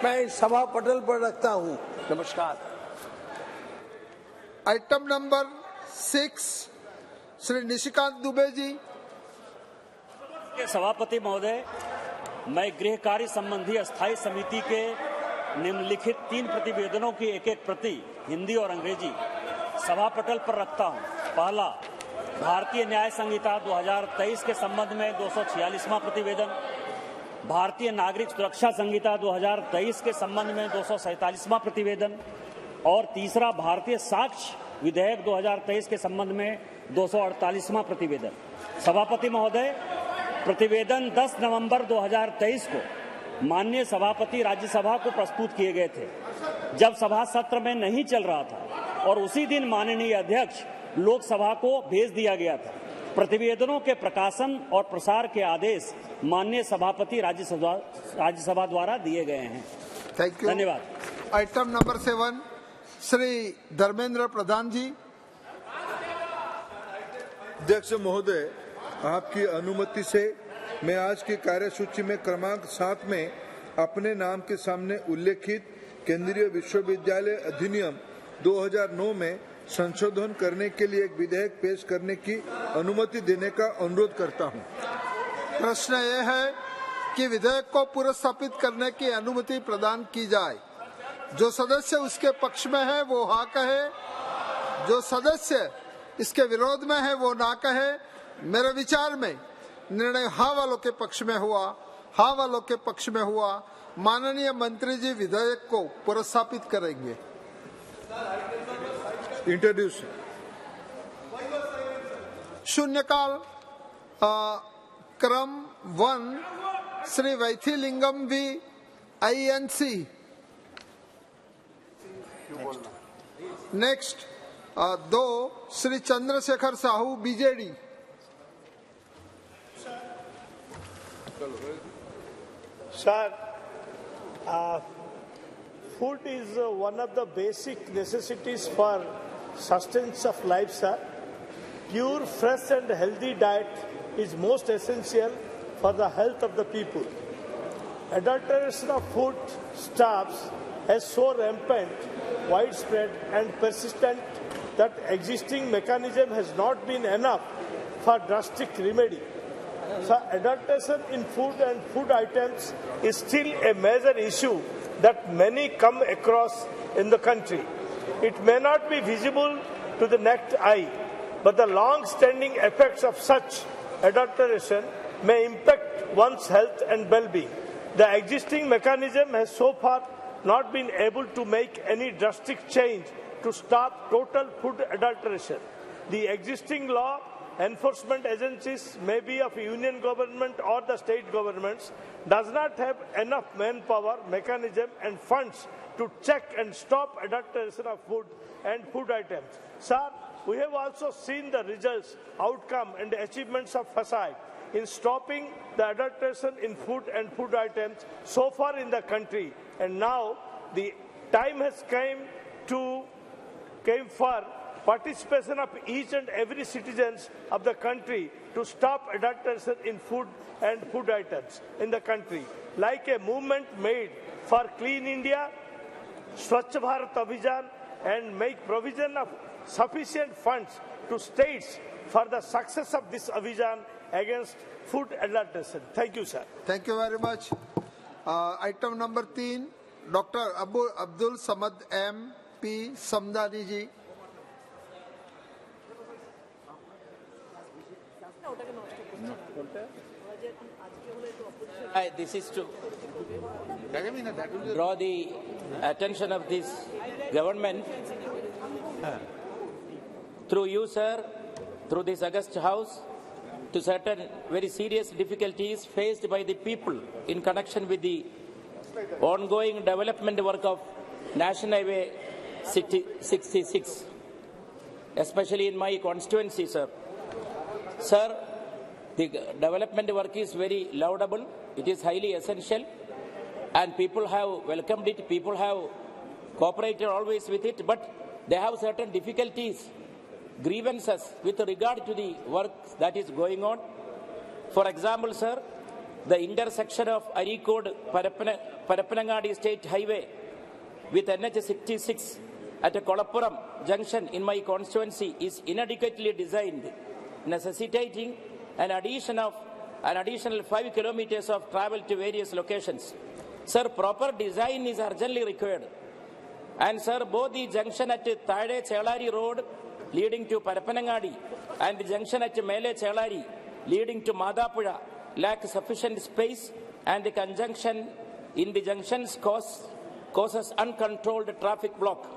मैं इस सभा पटल पर रखता हूं। नमस्कार। Item number 6 Shri Nishikant Dubey ji. सभापति महोदय, मैं गृह कार्य संबंधी अस्थायी समिति के निम्नलिखित 3 प्रतिवेदनों की एक प्रति हिंदी और अंग्रेजी सभा पटल पर रखता हूं। पहला, भारतीय न्याय संहिता 2023 के संबंध में 246वां प्रतिवेदन, भारतीय नागरिक सुरक्षा संहिता 2023 के संबंध में 247वां प्रतिवेदन और तीसरा, भारतीय साक्ष्य विधेयक 2023 के संबंध में 248वां प्रतिवेदन। सभापति महोदय, प्रतिवेदन 10 नवंबर 2023 को माननीय सभापति राज्यसभा को प्रस्तुत किए गए थे, जब सभा सत्र में नहीं चल रहा था, और उसी दिन माननीय अध्यक्ष लोकसभा को भेज दिया गया था। प्रतिवेदनों के प्रकाशन और प्रसार के आदेश माननीय सभापति राज्यसभा द्वारा दिए गए हैं। Thank you. धन्यवाद। आइटम नंबर 7 श्री धर्मेंद्र प्रधान जी। अध्यक्ष महोदय, आपकी अनुमति से मैं आज की कार्यसूची में क्रमांक 7 में अपने नाम के सामने उल्लेखित केंद्रीय विश्वविद्यालय अधिनियम 2009 में संशोधन करने के लिए एक विधेयक पेश करने की अनुमति देने का अनुरोध करता हूं। प्रश्न यह है कि विधेयक को पुरस्स्थापित करने की अनुमति प्रदान की जाए। जो सदस्य उसके पक्ष में है वो हाँ कहे, जो सदस्य इसके विरोध में है वो ना कहे। मेरे विचार में निर्णय हाँ वालों के पक्ष में हुआ। हाँ वालों के पक्ष में हुआ। माननीय मंत्री जी विधेयक को पुरस्स्थापित करेंगे। इंट्रोड्यूस। शून्यकाल क्रम 1 Shri Vaithilingam V INC। Next 2 Shri Chandrashekhar Sahu BJD। Sir, food is one of the basic necessities for sustenance of life, sir. Pure, fresh and healthy diet is most essential for the health of the people. Adulteration of food stuffs is so rampant, widespread and persistent that existing mechanism has not been enough for drastic remedy. So adulteration in food and food items is still a major issue that many come across in the country. It may not be visible to the naked eye, but the long-standing effects of such adulteration may impact one's health and well-being. The existing mechanism has so far not been able to make any drastic change to stop total food adulteration. The existing law enforcement agencies, may be of union government or the state governments, does not have enough manpower, mechanism and funds to check and stop adulteration of food and food items. Sir, we have also seen the results, outcome and achievements of FASAI in stopping the adulteration in food and food items so far in the country, and now the time has came for participation of each and every citizens of the country to stop adulteration in food and food items in the country, like a movement made for Clean India, Swachh Bharat Abhijan, and make provision of sufficient funds to states for the success of this Abhijan against food adulteration. Thank you, sir. Thank you very much. Item number 3, Dr. Abdul Samad MP Samdani ji. This is to draw the attention of this government through you, sir, through this August House, to certain very serious difficulties faced by the people in connection with the ongoing development work of National Highway 66, especially in my constituency, sir. Sir, the development work is very laudable, it is highly essential, and people have welcomed it, people have cooperated always with it, but they have certain difficulties, grievances with regard to the work that is going on. For example, sir, the intersection of Arikod Parapanangadi State Highway with NH66 at a Kolappuram junction in my constituency is inadequately designed, necessitating an additional 5 kilometers of travel to various locations. Sir, proper design is urgently required. And sir, both the junction at Thade Chelari Road leading to Parapanangadi and the junction at Mele Chelari leading to Madapura lack sufficient space, and the conjunction in the junctions causes uncontrolled traffic block.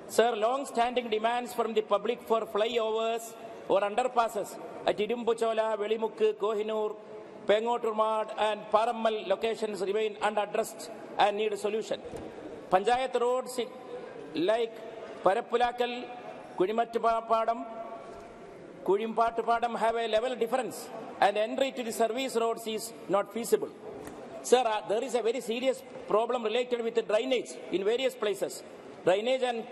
Sir, long-standing demands from the public for flyovers or underpasses at Idumbuchola, Velimukku, Kohinoor, Pengoturmad and Parammal locations remain unaddressed and need a solution. Panchayat roads like Parappulakal, Kudimattupadam, Kudimpattupadam have a level difference, and entry to the service roads is not feasible. Sir, there is a very serious problem related with the drainage in various places. Drainage and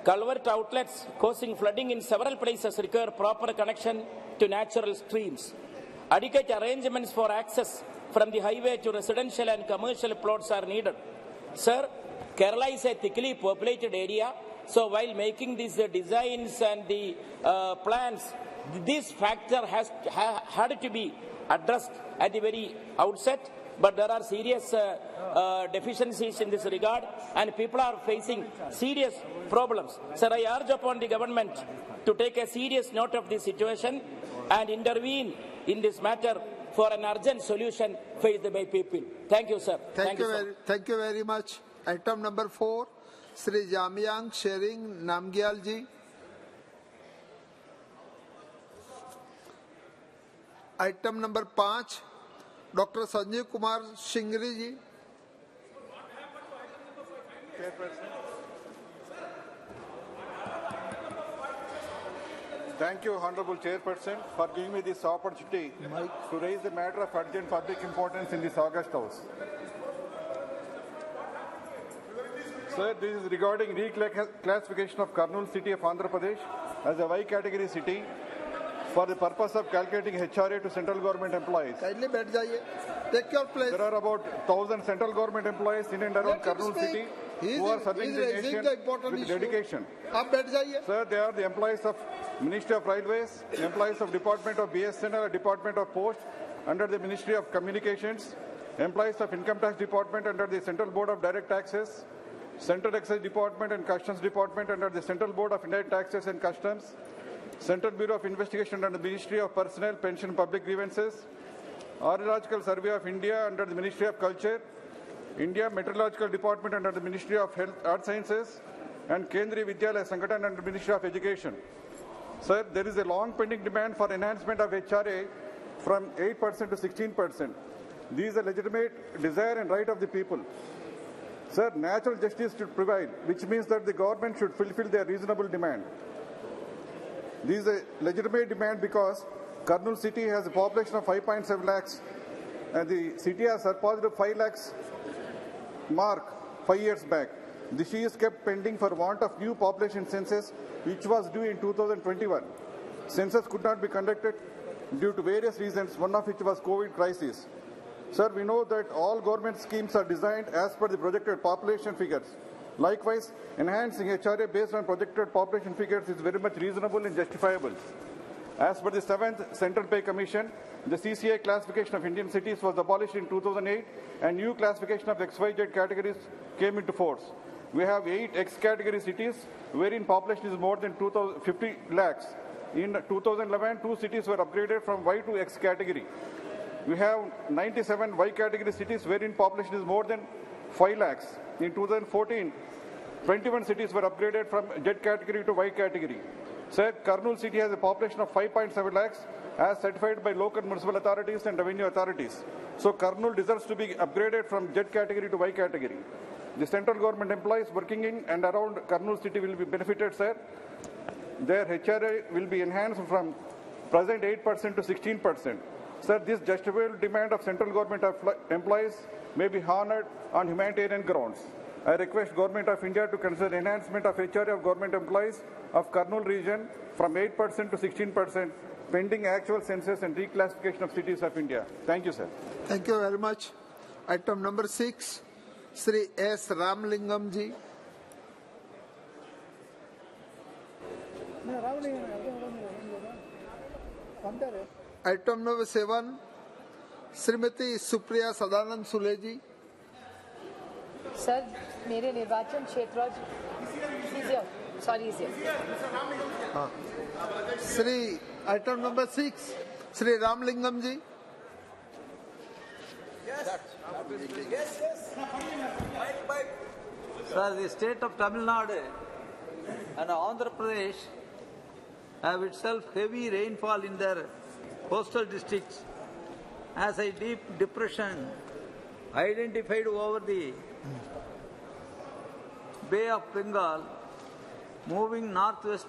culvert outlets causing flooding in several places require proper connection to natural streams. Adequate arrangements for access from the highway to residential and commercial plots are needed. Sir, Kerala is a thickly populated area, so while making these designs and the plans, this factor had to be addressed at the very outset, but there are serious deficiencies in this regard, and people are facing serious problems. Sir, I urge upon the government to take a serious note of this situation and intervene in this matter for an urgent solution faced by people. Thank you, sir. Thank you very much. Item number 4, Sri Jamyang Shering Namgyal ji. Item number 5, Dr. Sanjeev Kumar Shingri ji. Thank you, Honorable Chairperson, for giving me this opportunity to raise the matter of urgent public importance in this August House. Sir, this is regarding reclassification of Kurnool city of Andhra Pradesh as a Y category city for the purpose of calculating HRA to central government employees. Kindly बैठ जाइए. Take your place. There are about 1,000 central government employees in and around Kurnool city who are serving the nation with dedication. आप बैठ जाइए. Sir, they are the employees of Ministry of Railways, employees of Department of BSNL, Department of Post under the Ministry of Communications, employees of Income Tax Department under the Central Board of Direct Taxes, Central Excise Department and Customs Department under the Central Board of Indirect Taxes and Customs, Central Bureau of Investigation under the Ministry of Personnel, Pension and Public Grievances, Archaeological Survey of India under the Ministry of Culture, India Meteorological Department under the Ministry of Health, Earth Sciences, and Kendriya Vidyalaya Sangathan under the Ministry of Education. Sir, there is a long pending demand for enhancement of HRA from 8% to 16%. This is a legitimate desire and right of the people. Sir, natural justice should prevail, which means that the government should fulfill their reasonable demand. This is a legitimate demand because Kurnool city has a population of 5.7 lakhs and the city has surpassed the 5 lakhs mark 5 years back. The issue is kept pending for want of new population census, which was due in 2021. Census could not be conducted due to various reasons, one of which was COVID crisis. Sir, we know that all government schemes are designed as per the projected population figures. Likewise, enhancing HRA based on projected population figures is very much reasonable and justifiable. As per the 7th Central Pay Commission, the CCI classification of Indian cities was abolished in 2008 and new classification of XYZ categories came into force. We have 8 X category cities wherein population is more than 50 lakhs. In 2011, 2 cities were upgraded from Y to X category. We have 97 Y category cities wherein population is more than 5 lakhs. In 2014, 21 cities were upgraded from Z category to Y category. Sir, Kurnool city has a population of 5.7 lakhs as certified by local municipal authorities and revenue authorities. So Kurnool deserves to be upgraded from Z category to Y category. The central government employees working in and around Kurnool city will be benefited, sir. Their HRA will be enhanced from present 8% to 16%. Sir, this justifiable demand of central government employees may be honored on humanitarian grounds. I request Government of India to consider enhancement of HRA of government employees of Kurnool region from 8% to 16%. pending actual census and reclassification of cities of India. Thank you, sir. Thank you very much. Item number 6, Sri S. Ramlingam ji. Item number 7, Shrimati Supriya Sadanand Sule ji. Sir मेरे निर्वाचन क्षेत्र Shri item number 6, Shri Ramalingam ji. Sir, the state of Tamil Nadu and Andhra Pradesh have itself heavy rainfall in their coastal districts as a deep depression identified over the Bay of Bengal moving northwest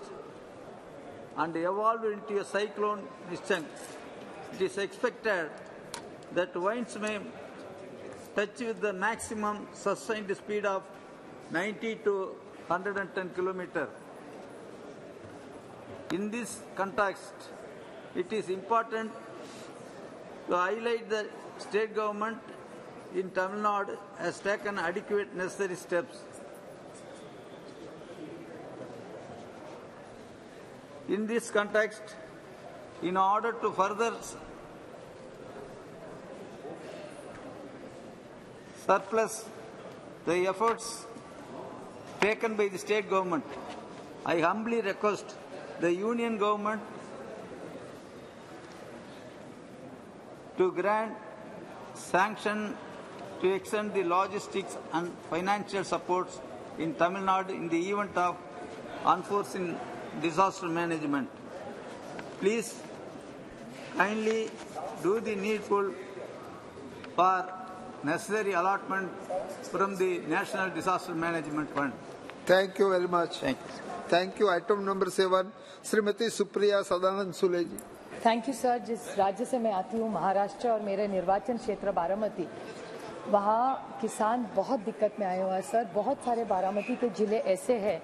and evolved into a cyclone Nischang. It is expected that winds may touch with the maximum sustained speed of 90 to 110 km. In this context, it is important to highlight the state government in Tamil Nadu has taken adequate necessary steps. In this context, in order to further surplus the efforts taken by the state government, I humbly request the union government to grant sanction to extend the logistics and financial supports in Tamil Nadu in the event of unforeseen disaster management. Please kindly do the needful for necessary allotment from the National Disaster Management Fund. Thank you very much. Thank you. Thank you. Item number 7, Shrimati Supriya Sadanand Sule ji. Thank you sir. जिस राज्य से मैं आती हूँ महाराष्ट्र और मेरे निर्वाचन क्षेत्र बारामती, वहाँ किसान बहुत दिक्कत में आए हुए हैं सर. बहुत सारे बारामती के जिले ऐसे हैं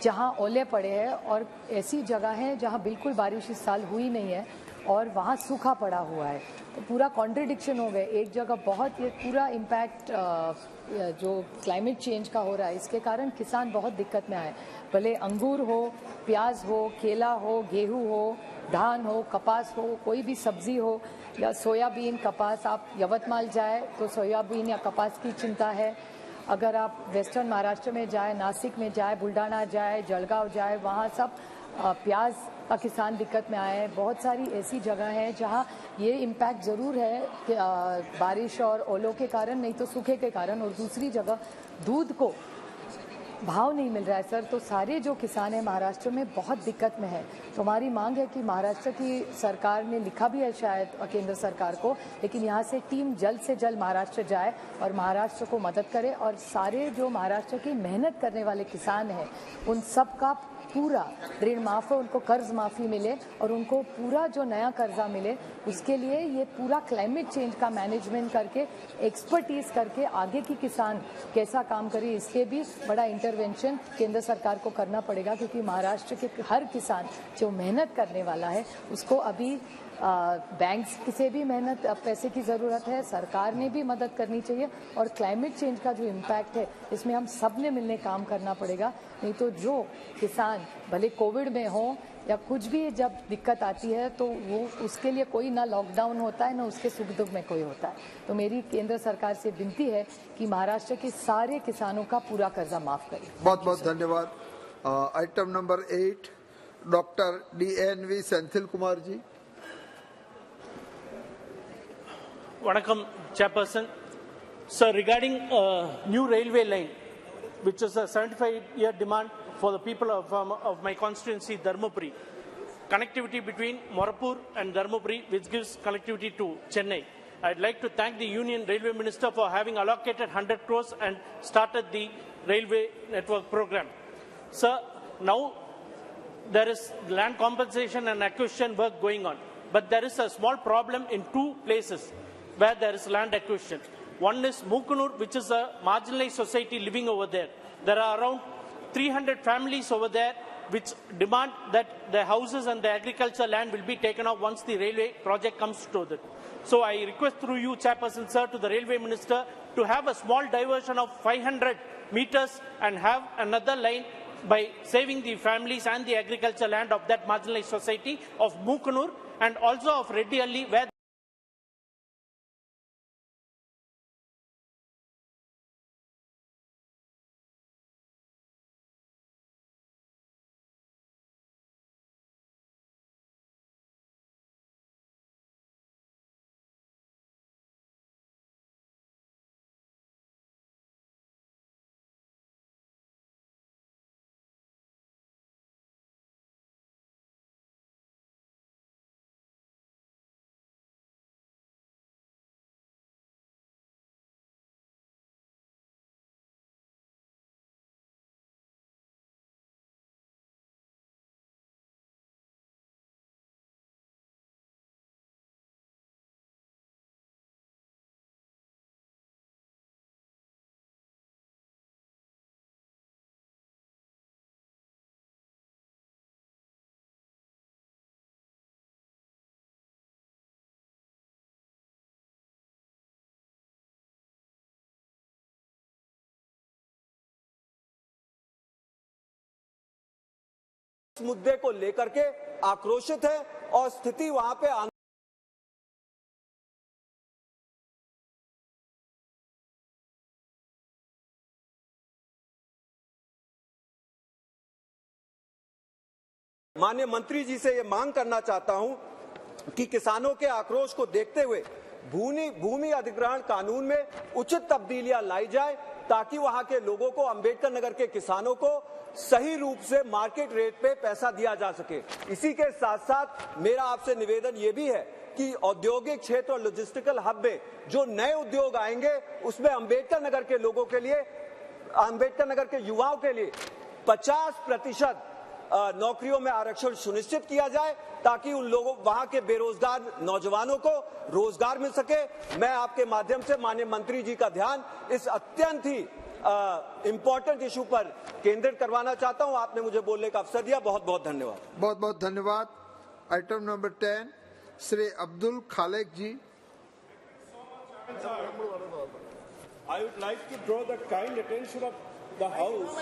जहाँ ओले पड़े हैं और ऐसी जगह है जहाँ बिल्कुल बारिश इस साल हुई नहीं है और वहाँ सूखा पड़ा हुआ है. तो पूरा कॉन्ट्रडिक्शन हो गया. एक जगह बहुत, ये पूरा इम्पैक्ट जो क्लाइमेट चेंज का हो रहा है इसके कारण किसान बहुत दिक्कत में आए. भले अंगूर हो, प्याज हो, केला हो, गेहूं हो, धान हो, कपास हो, कोई भी सब्जी हो या सोयाबीन, कपास. आप यवतमाल जाए तो सोयाबीन या कपास की चिंता है. अगर आप वेस्टर्न महाराष्ट्र में जाए, नासिक में जाए, बुल्ढाना जाए, जलगांव जाए, वहाँ सब प्याज का किसान दिक्कत में आए हैं. बहुत सारी ऐसी जगह हैं जहाँ ये इम्पैक्ट ज़रूर है कि बारिश और ओलों के कारण, नहीं तो सूखे के कारण. और दूसरी जगह दूध को भाव नहीं मिल रहा है सर. तो सारे जो किसान हैं महाराष्ट्र में बहुत दिक्कत में है. तो हमारी मांग है कि महाराष्ट्र की सरकार ने लिखा भी है शायद केंद्र सरकार को, लेकिन यहाँ से टीम जल्द से जल्द महाराष्ट्र जाए और महाराष्ट्र को मदद करे और सारे जो महाराष्ट्र की मेहनत करने वाले किसान हैं उन सब का पूरा ऋण माफ हो, उनको कर्ज माफी मिले और उनको पूरा जो नया कर्जा मिले. उसके लिए ये पूरा क्लाइमेट चेंज का मैनेजमेंट करके, एक्सपर्टीज करके आगे की किसान कैसा काम करे, इसके भी बड़ा इंटरवेंशन केंद्र सरकार को करना पड़ेगा. क्योंकि महाराष्ट्र के हर किसान जो मेहनत करने वाला है उसको अभी बैंक से भी मेहनत पैसे की ज़रूरत है. सरकार ने भी मदद करनी चाहिए और क्लाइमेट चेंज का जो इम्पैक्ट है इसमें हम सब ने मिलने काम करना पड़ेगा. नहीं तो जो किसान भले कोविड में हो या कुछ भी जब दिक्कत आती है तो वो उसके लिए कोई ना लॉकडाउन होता है ना उसके सुख दुख में कोई होता है. तो मेरी केंद्र सरकार से विनती है कि महाराष्ट्र के सारे किसानों का पूरा कर्जा माफ करें. बहुत बहुत धन्यवाद. Item number 8, doctor DNV Senthil Kumar ji. Vanakkam, Chairperson. Sir, regarding new railway line, which is a 75-year demand for the people of my constituency, Dharmapuri, connectivity between Morapur and Dharmapuri, which gives connectivity to Chennai. I'd like to thank the Union Railway Minister for having allocated 100 crores and started the railway network program. Sir, now there is land compensation and acquisition work going on, but there is a small problem in two places where there is land acquisition. One is Mukunur, which is a marginalized society living over there. There are around 300 families over there which demand that the houses and the agricultural land will be taken off once the railway project comes to it. So I request through you, Chairperson Sir, to the Railway Minister to have a small diversion of 500 meters and have another line by saving the families and the agricultural land of that marginalized society of Mukunur and also of Reddy Alli, where मुद्दे को लेकर के आक्रोशित है और स्थिति वहां पे माननीय मंत्री जी से ये मांग करना चाहता हूं कि किसानों के आक्रोश को देखते हुए भूमि अधिग्रहण कानून में उचित तब्दीलियां लाई जाए ताकि वहां के लोगों को, अंबेडकर नगर के किसानों को सही रूप से मार्केट रेट पे पैसा दिया जा सके। इसी के साथ साथ मेरा आपसे निवेदन ये भी है कि औद्योगिक क्षेत्र और लॉजिस्टिकल हब में जो नए उद्योग आएंगे उसमें अंबेडकर नगर के लोगों के लिए, अंबेडकर नगर के युवाओं के लिए 50% नौकरियों में आरक्षण सुनिश्चित किया जाए ताकि उन लोगों, वहां के बेरोजगार नौजवानों को रोजगार मिल सके। मैं आपके माध्यम से माननीय मंत्री जी का ध्यान इस अत्यंत ही इंपॉर्टेंट इशू पर केंद्रित करवाना चाहता हूं। आपने मुझे बोलने का अवसर दिया, बहुत बहुत धन्यवाद। बहुत बहुत धन्यवाद। Item number 10 Shri Abdul Khalek ji. I would like to draw the kind attention of the House.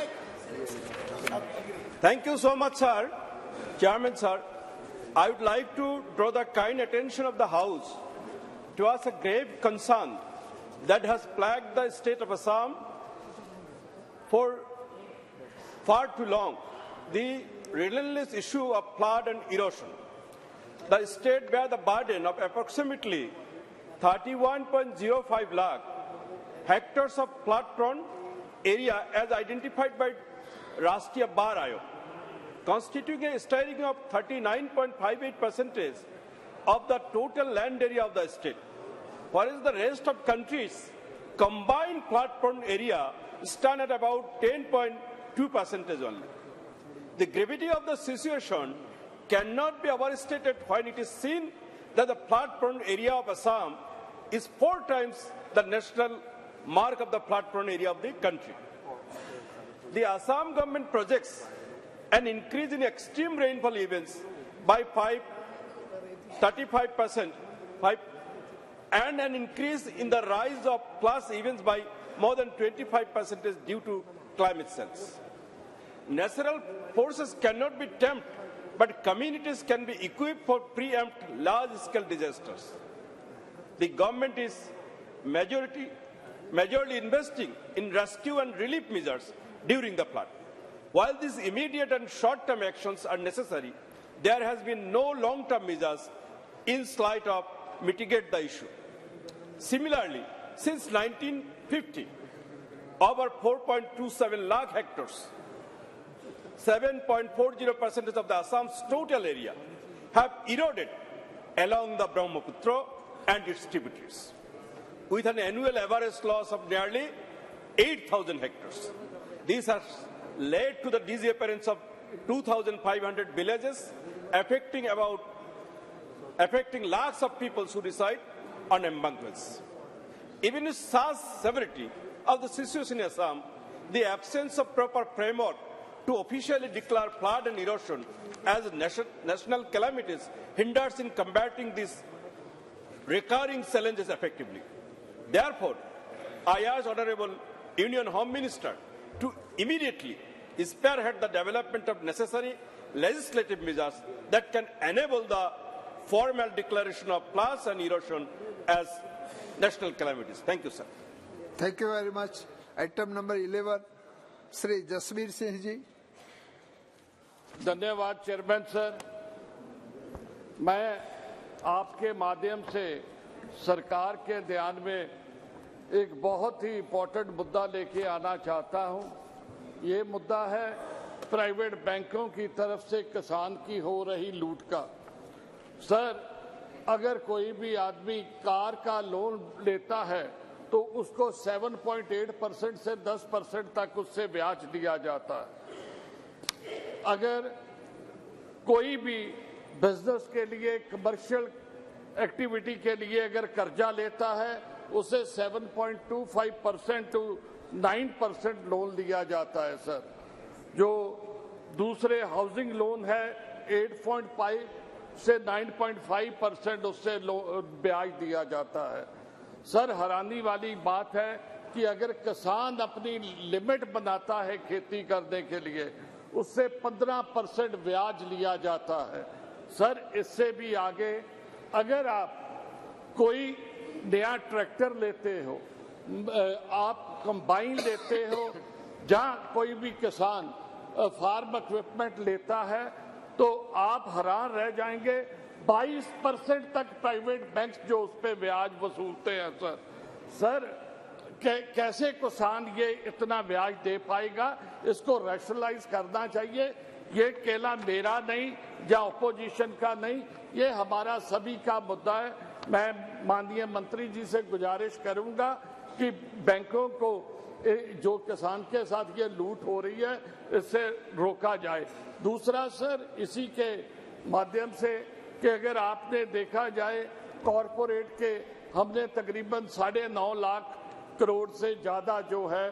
Thank you so much, sir. Chairman, sir. I would like to draw the kind attention of the House towards a grave concern that has plagued the state of Assam for far too long, the relentless issue of flood and erosion. The state bears the burden of approximately 31.05 lakh hectares of flood-prone area as identified by Rashtriya Bar Ayog, constituting a staggering of 39.58% of the total land area of the state, whereas the rest of countries combined flood-prone area stand at about 10.2% only. The gravity of the situation cannot be overstated when it is seen that the flood-prone area of Assam is 4 times the national mark of the flood-prone area of the country. The Assam government projects an increase in extreme rainfall events by 35% and an increase in the rise of plus events by more than 25% due to climate change. Natural forces cannot be tamed, but communities can be equipped for preempt large-scale disasters. The government is majorly investing in rescue and relief measures during the flood. While these immediate and short-term actions are necessary, there has been no long-term measures in sight of mitigate the issue. Similarly, since 1950, over 4.27 lakh hectares, 7.40% of the Assam's total area, have eroded along the Brahmaputra and its tributaries, with an annual average loss of nearly 8,000 hectares. These has led to the disappearance of 2,500 villages, affecting lakhs of people who reside on embankments. Even with such severity of the situation in Assam, the absence of proper framework to officially declare flood and erosion as national calamities hinders in combating these recurring challenges effectively. Therefore, I urge Honorable Union Home Minister to immediately spearhead the development of necessary legislative measures that can enable the formal declaration of floods and erosion as national calamities. Thank you, sir. Thank you very much. Item number 11, Shri Jasmeer Singh ji. धन्यवाद chairman sir. मैं आपके माध्यम से सरकार के ध्यान में एक बहुत ही इम्पोर्टेंट मुद्दा लेके आना चाहता हूं। ये मुद्दा है प्राइवेट बैंकों की तरफ से किसान की हो रही लूट का। सर, अगर कोई भी आदमी कार का लोन लेता है तो उसको 7.8% से 10% तक उससे ब्याज दिया जाता है। अगर कोई भी बिजनेस के लिए, कमर्शियल एक्टिविटी के लिए अगर कर्जा लेता है उसे 7.25% to 9% लोन दिया जाता है सर। जो दूसरे हाउसिंग लोन है 8.5 से 9.5% उससे ब्याज दिया जाता है। सर, हैरानी वाली बात है कि अगर किसान अपनी लिमिट बनाता है खेती करने के लिए उससे 15% ब्याज लिया जाता है। सर, इससे भी आगे अगर आप कोई नया ट्रैक्टर लेते हो, आप कंबाइन लेते हो, जहां कोई भी किसान फार्म इक्विपमेंट लेता है तो आप हैरान रह जाएंगे 22% तक प्राइवेट बैंक जो उस पर ब्याज वसूलते हैं सर। सर, कैसे किसान ये इतना ब्याज दे पाएगा? इसको रैशनलाइज करना चाहिए। ये केवल मेरा नहीं या अपोजिशन का नहीं, ये हमारा सभी का मुद्दा है। मैं माननीय मंत्री जी से गुजारिश करूंगा कि बैंकों को जो किसान के साथ ये लूट हो रही है इससे रोका जाए। दूसरा सर, इसी के माध्यम से कि अगर आपने देखा जाए कॉरपोरेट के हमने तकरीबन 9.5 लाख करोड़ से ज्यादा जो है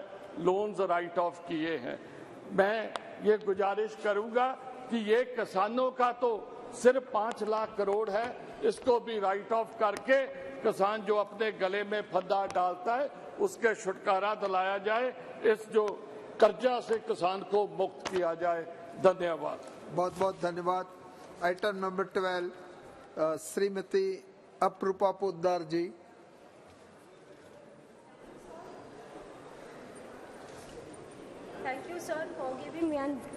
लोन्स राइट ऑफ किए हैं। मैं ये गुजारिश करूंगा कि ये किसानों का तो सिर्फ 5 लाख करोड़ है, इसको भी राइट ऑफ करके किसान जो अपने गले में फंदा डालता है उसके छुटकारा दिलाया जाए। इस जो कर्जा से किसान को मुक्त किया जाए। धन्यवाद। बहुत बहुत धन्यवाद। Item number 12, Shrimati Aparupa Poddar ji. Thank you, sir, for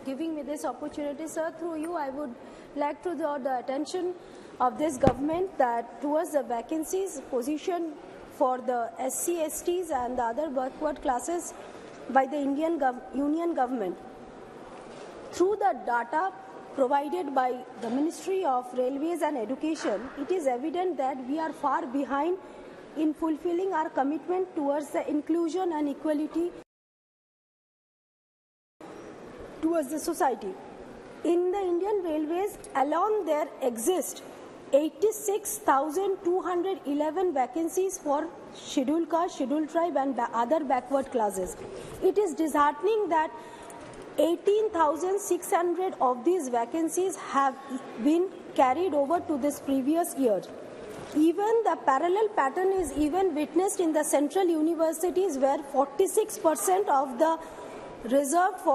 giving me this opportunity, sir. Through you, I would like to draw the attention of this government that towards the vacancies position for the SC, STs and the other backward classes by the Union government. Through the data provided by the Ministry of Railways and Education, it is evident that we are far behind in fulfilling our commitment towards the inclusion and equality towards the society. In the Indian Railways alone, there exist 86,211 vacancies for scheduled caste, scheduled tribe and other backward classes. It is disheartening that 18,600 of these vacancies have been carried over to this previous year. Even the parallel pattern is even witnessed in the central universities, where 46% of the reserved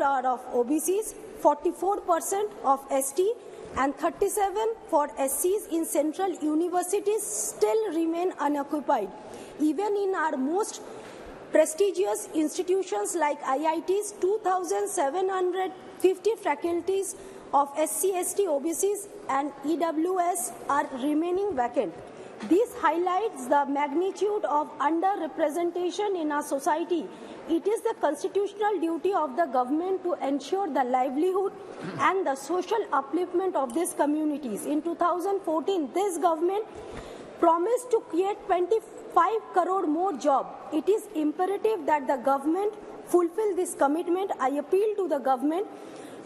are of OBCs, 44% of ST and 37% for SCs in central universities still remain unoccupied. Even in our most prestigious institutions like IITs, 2,750 faculties of SC, ST, OBCs and EWS are remaining vacant. This highlights the magnitude of underrepresentation in our society. It is the constitutional duty of the government to ensure the livelihood and the social upliftment of these communities. In 2014, this government promised to create 25 crore more jobs. It is imperative that the government fulfill this commitment. I appeal to the government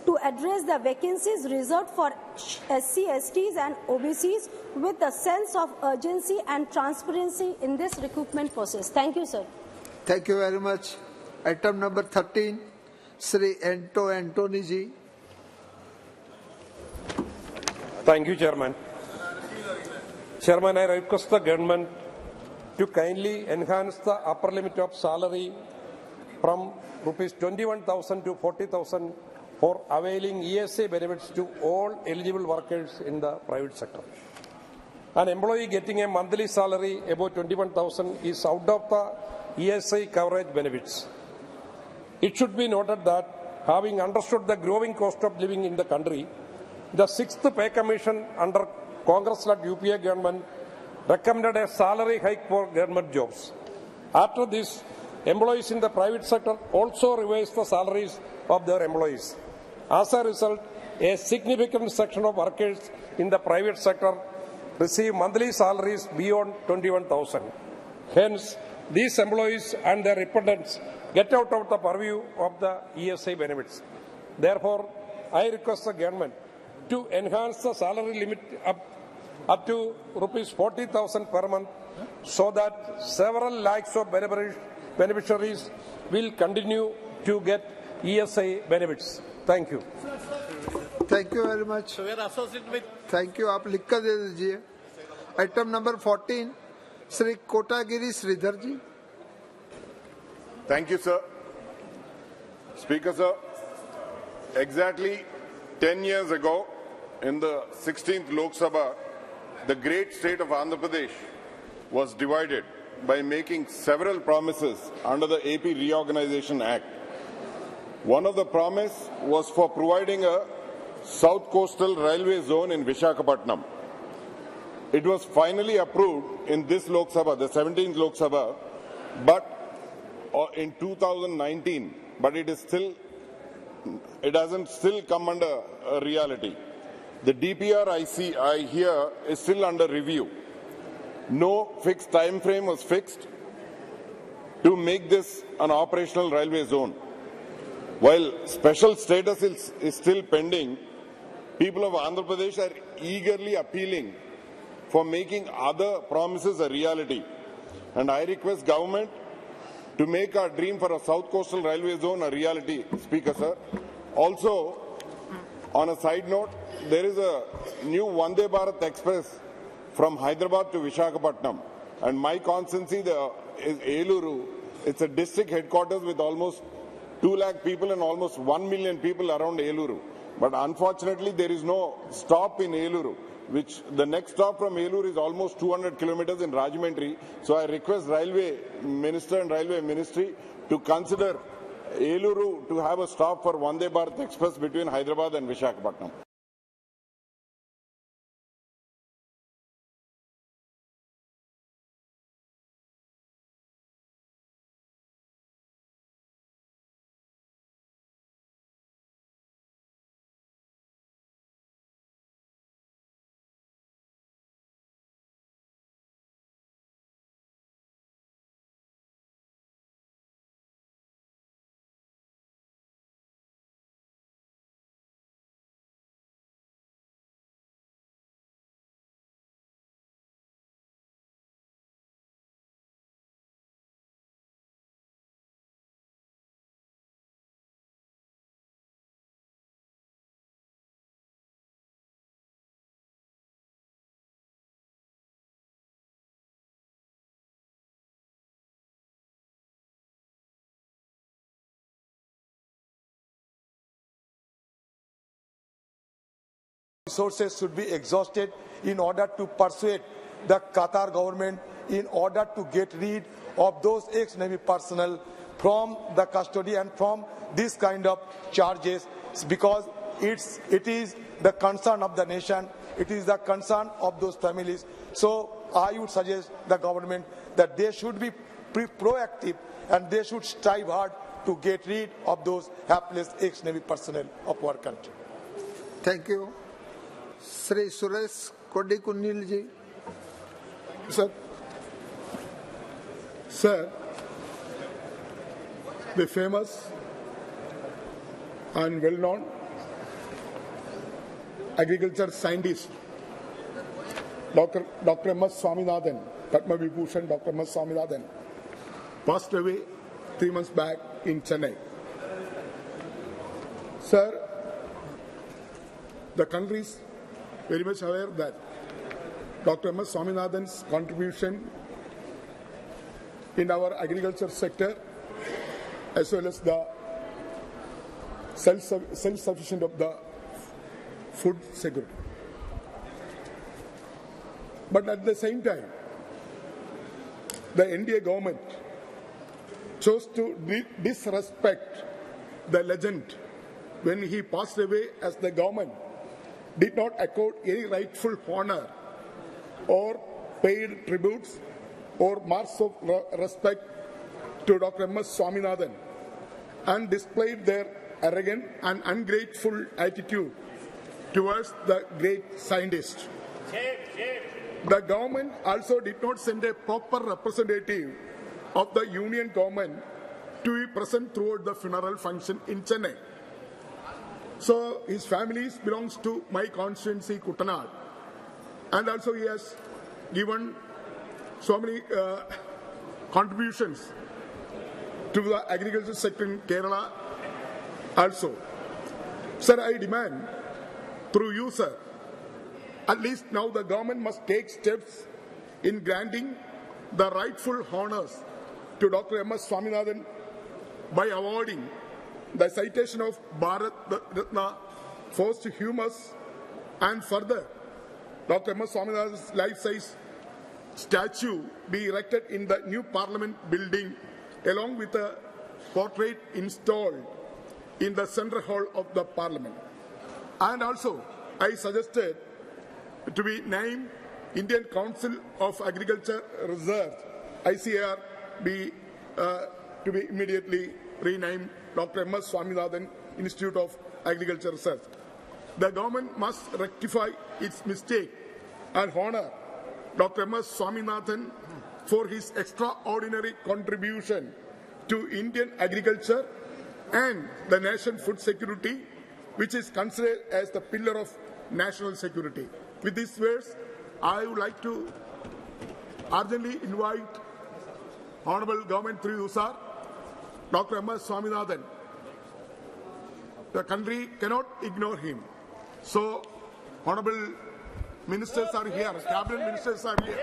to address the vacancies reserved for SC, STs and OBCs with a sense of urgency and transparency in this recruitment process. Thank you, sir. Thank you very much. Item number 13, Sri Antony ji. Thank you, Chairman. Chairman, I request the government to kindly enhance the upper limit of salary from rupees 21,000 to 40,000 for availing ESA benefits to all eligible workers in the private sector. An employee getting a monthly salary above 21,000 is out of the ESA coverage benefits. It should be noted that, having understood the growing cost of living in the country, the 6th Pay Commission under Congress-led UPA government recommended a salary hike for government jobs. After this, employees in the private sector also revised the salaries of their employees. As a result, a significant section of workers in the private sector receive monthly salaries beyond 21,000. Hence, these employees and their dependents get out of the purview of the ESA benefits. Therefore, I request the government to enhance the salary limit up to rupees 40,000 per month so that several lakhs of beneficiaries will continue to get ESA benefits. Thank you. Thank you very much. So we are associated with. Thank you. आप लिख कर दे दीजिए. Item number 14, Sri Kotagiri Sridhar ji. Thank you, sir. Speaker, sir. Exactly 10 years ago, in the 16th Loksabha, the great state of Andhra Pradesh was divided by making several promises under the AP Reorganization Act. One of the promise was for providing a South Coastal Railway Zone in Visakhapatnam. It was finally approved in this Lok Sabha, the 17th Lok Sabha, but in 2019, but it hasn't still come under reality. The DPR I hear is still under review. No fixed time frame was fixed to make this an operational railway zone. While special status is still pending, people of Andhra Pradesh are eagerly appealing for making other promises a reality. And I request government to make our dream for a South Coastal Railway Zone a reality, Speaker, sir. Also, on a side note, there is a new Vande Bharat Express from Hyderabad to Visakhapatnam. And my constituency is Eluru. It's a district headquarters with almost 2 lakh people and almost 1 million people around Eluru. But unfortunately, there is no stop in Eluru, which the next stop from Eluru is almost 200 kilometers in Rajahmundry. So I request Railway Minister and Railway Ministry to consider Eluru to have a stop for Vande Bharat Express between Hyderabad and Visakhapatnam. Resources should be exhausted in order to persuade the Qatar government in order to get rid of those ex-Navy personnel from the custody and from this kind of charges, because it is the concern of the nation, it is the concern of those families. So I would suggest the government that they should be proactive and they should strive hard to get rid of those hapless ex-Navy personnel of our country. Thank you. Sri Suresh Kodikunil ji. Sir, the famous and well-known agriculture scientist, Dr. M. S. Swaminathan, Padma Vibhushan Dr. M. S. Swaminathan, passed away 3 months back in Chennai. Sir, the country is very much aware that Dr. M. S. Swaminathan's contribution in our agriculture sector, as well as the self-sufficient of the food security. But at the same time, the NDA government chose to disrespect the legend when he passed away, as the government did not accord any rightful honor or paid tributes or marks of respect to Dr. M. S. Swaminathan, and displayed their arrogant and ungrateful attitude towards the great scientist. The government also did not send a proper representative of the union government to be present throughout the funeral function in Chennai. So his family belongs to my constituency, Kuttanad, and also he has given so many contributions to the agriculture sector in Kerala also. Sir, I demand through you, sir, at least now the government must take steps in granting the rightful honors to Dr. M. S. Swaminathan by awarding the citation of Bharat Ratna posthumous, and further Dr. M. S. Swaminathan's life-size statue be erected in the new Parliament building along with a portrait installed in the central hall of the Parliament. And also, I suggested to be named Indian Council of Agriculture Research, ICAR, to be immediately renamed Dr. M. S. Swaminathan Institute of Agriculture Research. The government must rectify its mistake and honor Dr. M. S. Swaminathan for his extraordinary contribution to Indian agriculture and the national food security, which is considered as the pillar of national security. With these words, I would like to urgently invite Honorable Government through you, sir, Dr. M. S. Swaminathan. The country cannot ignore him. So, Honorable Ministers are here, Cabinet Ministers are here.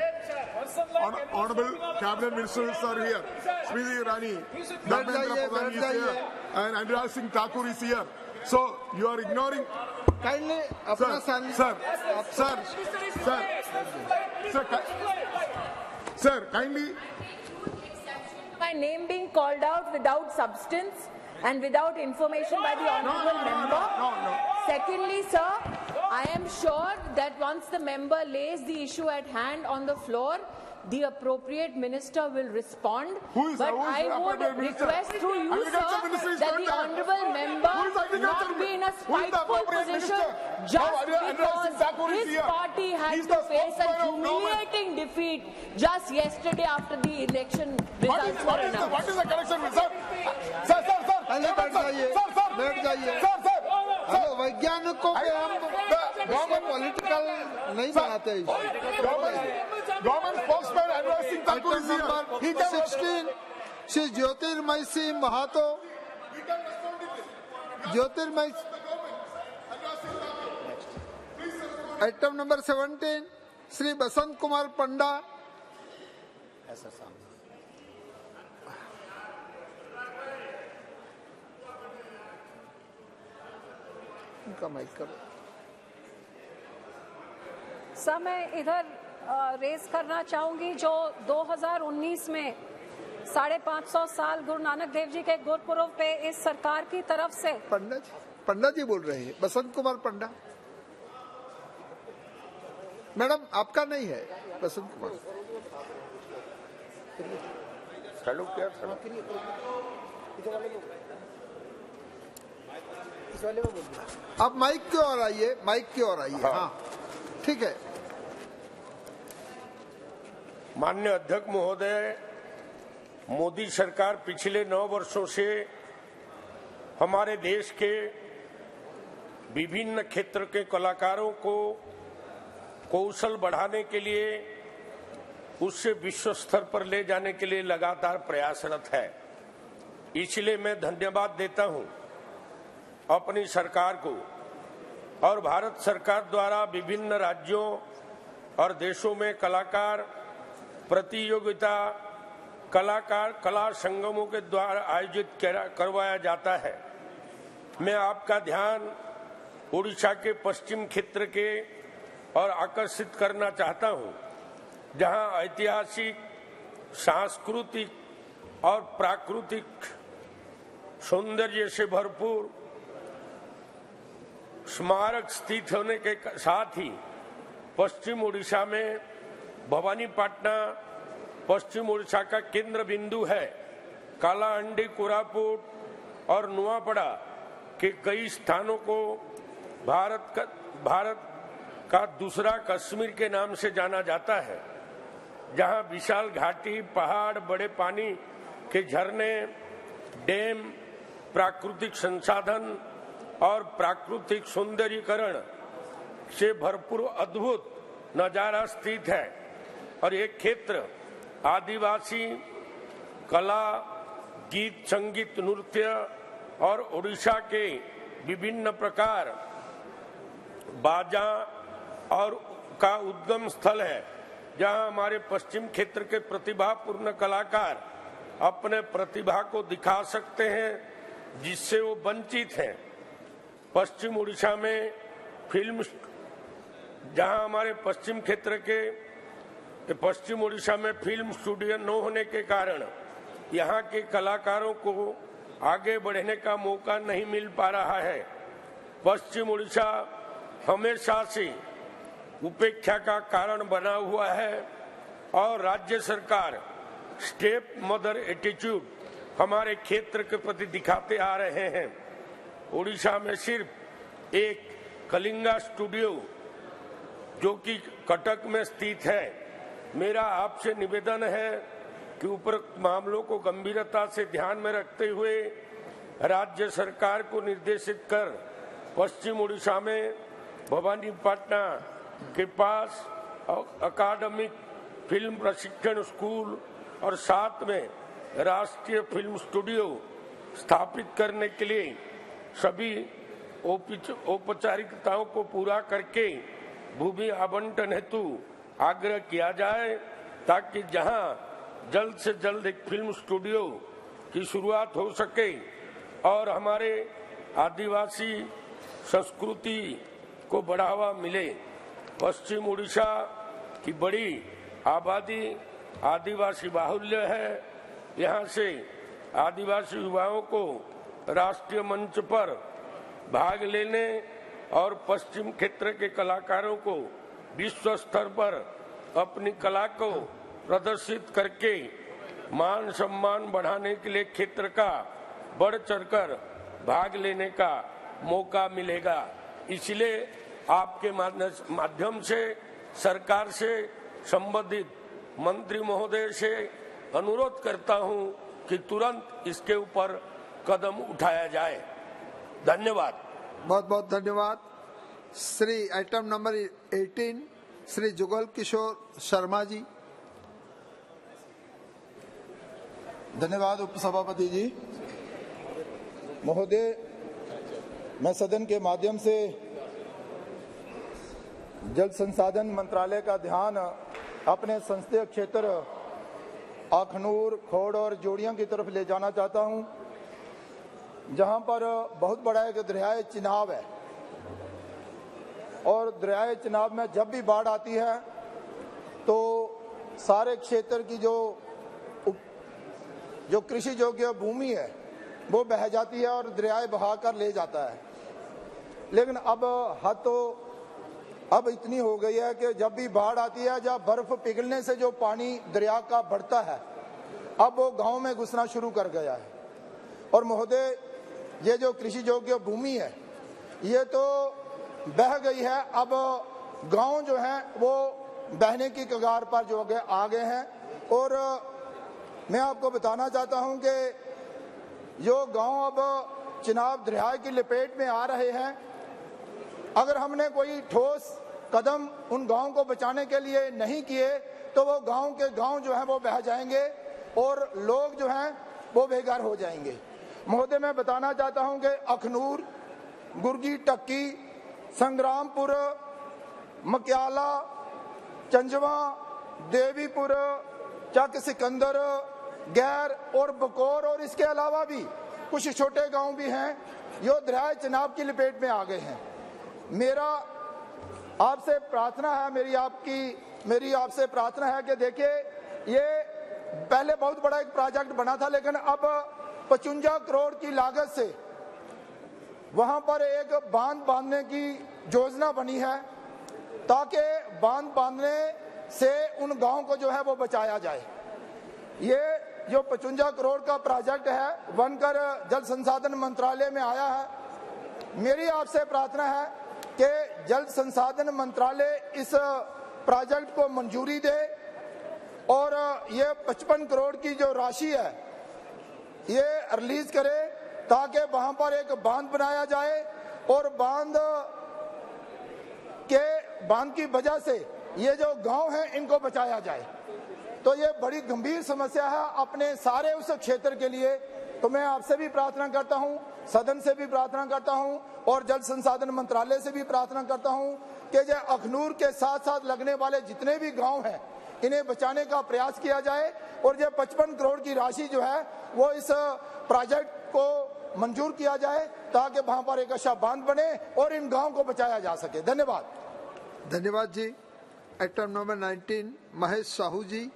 Honorable Cabinet Ministers are here. Smriti Irani, Dharmendra Pradhan is here, and Anurag Singh Thakur is here. So, you are ignoring. Kindly, Sir, kindly. My name being called out without substance and without information by the honourable member. Secondly, sir, I am sure that once the member lays the issue at hand on the floor, the appropriate minister will respond. But I would request through you, sir, that the honourable member not be in a spiteful position just because his party had to face a humiliating defeat just yesterday after the election results were announced. What is the connection with sir? Hello वैज्ञानिकों के हम political नहीं बनाते हैं। Government spokesman Anurag Singh Thakur is here. Number 16, Shri Jyotirmay Singh Mahato. Jyotirmay. Item number 17, Shri Basant Kumar Panda. Sir, मैं इधर race करना चाहूंगी जो 2019 में 550 साल गुरु नानक देव जी के गुरपुरब पे इस सरकार की तरफ से पंडा जी बोल रहे हैं, बसंत कुमार पंडा। मैडम आपका नहीं है बसंत कुमार। आप माइक की ओर आइए, माइक की ओर आइए। हाँ, ठीक है। माननीय अध्यक्ष महोदय, मोदी सरकार पिछले 9 वर्षों से हमारे देश के विभिन्न क्षेत्र के कलाकारों को कौशल बढ़ाने के लिए, उससे विश्व स्तर पर ले जाने के लिए लगातार प्रयासरत है। इसलिए मैं धन्यवाद देता हूं अपनी सरकार को और भारत सरकार द्वारा विभिन्न राज्यों और देशों में कलाकार प्रतियोगिता कला संगमों के द्वारा आयोजित करवाया जाता है। मैं आपका ध्यान उड़ीसा के पश्चिम क्षेत्र के और आकर्षित करना चाहता हूं, जहां ऐतिहासिक, सांस्कृतिक और प्राकृतिक सौंदर्य से भरपूर स्मारक स्थित होने के साथ ही पश्चिम उड़ीसा में भवानीपटना पश्चिम उड़ीसा का केंद्र बिंदु है। कालाहांडी, कोरापुट और नुआपड़ा के कई स्थानों को भारत का दूसरा कश्मीर के नाम से जाना जाता है, जहां विशाल घाटी, पहाड़, बड़े पानी के झरने, डैम, प्राकृतिक संसाधन और प्राकृतिक सौंदर्यीकरण से भरपूर अद्भुत नजारा स्थित है। और ये क्षेत्र आदिवासी कला, गीत, संगीत, नृत्य और उड़ीसा के विभिन्न प्रकार बाजा और का उद्गम स्थल है, जहां हमारे पश्चिम क्षेत्र के प्रतिभापूर्ण कलाकार अपने प्रतिभा को दिखा सकते हैं, जिससे वो वंचित हैं। पश्चिम उड़ीसा में जहां हमारे पश्चिम क्षेत्र के पश्चिम उड़ीसा में फिल्म स्टूडियो न होने के कारण यहाँ के कलाकारों को आगे बढ़ने का मौका नहीं मिल पा रहा है। पश्चिम उड़ीसा हमेशा से उपेक्षा का कारण बना हुआ है और राज्य सरकार स्टेप मदर एटीट्यूड हमारे क्षेत्र के प्रति दिखाते आ रहे हैं। उड़ीसा में सिर्फ एक कलिंगा स्टूडियो जो कि कटक में स्थित है। मेरा आपसे निवेदन है कि उपरोक्त मामलों को गंभीरता से ध्यान में रखते हुए राज्य सरकार को निर्देशित कर पश्चिम उड़ीसा में भवानीपटना के पास अकादमिक फिल्म प्रशिक्षण स्कूल और साथ में राष्ट्रीय फिल्म स्टूडियो स्थापित करने के लिए सभी औपचारिकताओं को पूरा करके भूमि आवंटन हेतु आग्रह किया जाए, ताकि जहां जल्द से जल्द एक फिल्म स्टूडियो की शुरुआत हो सके और हमारे आदिवासी संस्कृति को बढ़ावा मिले। पश्चिम उड़ीसा की बड़ी आबादी आदिवासी बाहुल्य है। यहां से आदिवासी युवाओं को राष्ट्रीय मंच पर भाग लेने और पश्चिम क्षेत्र के कलाकारों को विश्व स्तर पर अपनी कला को प्रदर्शित करके मान सम्मान बढ़ाने के लिए क्षेत्र का बढ़ चढ़कर भाग लेने का मौका मिलेगा। इसलिए आपके माध्यम से सरकार से संबंधित मंत्री महोदय से अनुरोध करता हूं कि तुरंत इसके ऊपर कदम उठाया जाए। धन्यवाद। बहुत बहुत धन्यवाद। Shri item number 18 Shri Jugal Kishore Sharma ji. धन्यवाद उपसभापति जी महोदय। मैं सदन के माध्यम से जल संसाधन मंत्रालय का ध्यान अपने संसदीय क्षेत्र अखनूर, खोड़ और जोड़ियां की तरफ ले जाना चाहता हूं, जहां पर बहुत बड़ा एक दरियाए चिनाब है और दरियाए चिनाब में जब भी बाढ़ आती है तो सारे क्षेत्र की जो कृषि योग्य भूमि है वो बह जाती है और दरियाए बहाकर ले जाता है। लेकिन अब हद तो अब इतनी हो गई है कि जब भी बाढ़ आती है, जब बर्फ पिघलने से जो पानी दरिया का बढ़ता है, अब वो गांव में घुसना शुरू कर गया है। और महोदय, ये जो कृषि योग्य भूमि है ये तो बह गई है, अब गांव जो है वो बहने की कगार पर जो आ गए हैं। और मैं आपको बताना चाहता हूं कि जो गांव अब चिनाब दरिया की लपेट में आ रहे हैं, अगर हमने कोई ठोस कदम उन गांव को बचाने के लिए नहीं किए तो वो गांव के गांव जो है वो बह जाएंगे और लोग जो हैं वो बेकार हो जाएंगे। महोदय, मैं बताना चाहता हूं कि अखनूर, गुर्गी टक्की, संग्रामपुर, मक्याला, चंजवा, देवीपुर, चक सिकंदर, गैर और बकोर और इसके अलावा भी कुछ छोटे गांव भी हैं जो दरियाए चनाब की लपेट में आ गए हैं। मेरा आपसे प्रार्थना है, मेरी आपसे प्रार्थना है कि देखिए, ये पहले बहुत बड़ा एक प्रोजेक्ट बना था, लेकिन अब 55 करोड़ की लागत से वहां पर एक बांध बांधने की योजना बनी है, ताकि बांध बांधने से उन गांवों को जो है वो बचाया जाए। ये जो 55 करोड़ का प्रोजेक्ट है बनकर जल संसाधन मंत्रालय में आया है। मेरी आपसे प्रार्थना है कि जल संसाधन मंत्रालय इस प्रोजेक्ट को मंजूरी दे और ये 55 करोड़ की जो राशि है ये रिलीज करे, ताकि वहां पर एक बांध बनाया जाए और बांध की वजह से ये जो गांव हैं इनको बचाया जाए। तो ये बड़ी गंभीर समस्या है अपने सारे उस क्षेत्र के लिए। तो मैं आपसे भी प्रार्थना करता हूं, सदन से भी प्रार्थना करता हूं और जल संसाधन मंत्रालय से भी प्रार्थना करता हूं कि जो अखनूर के साथ साथ लगने वाले जितने भी गांव हैं इन्हें बचाने का प्रयास किया जाए और ये 55 करोड़ की राशि जो है वो इस प्रोजेक्ट को मंजूर किया जाए, ताकि वहां पर एक अच्छा बांध बने और इन गांव को बचाया जा सके। धन्यवाद। धन्यवाद जी। Item number 19 Mahesh Sahu ji.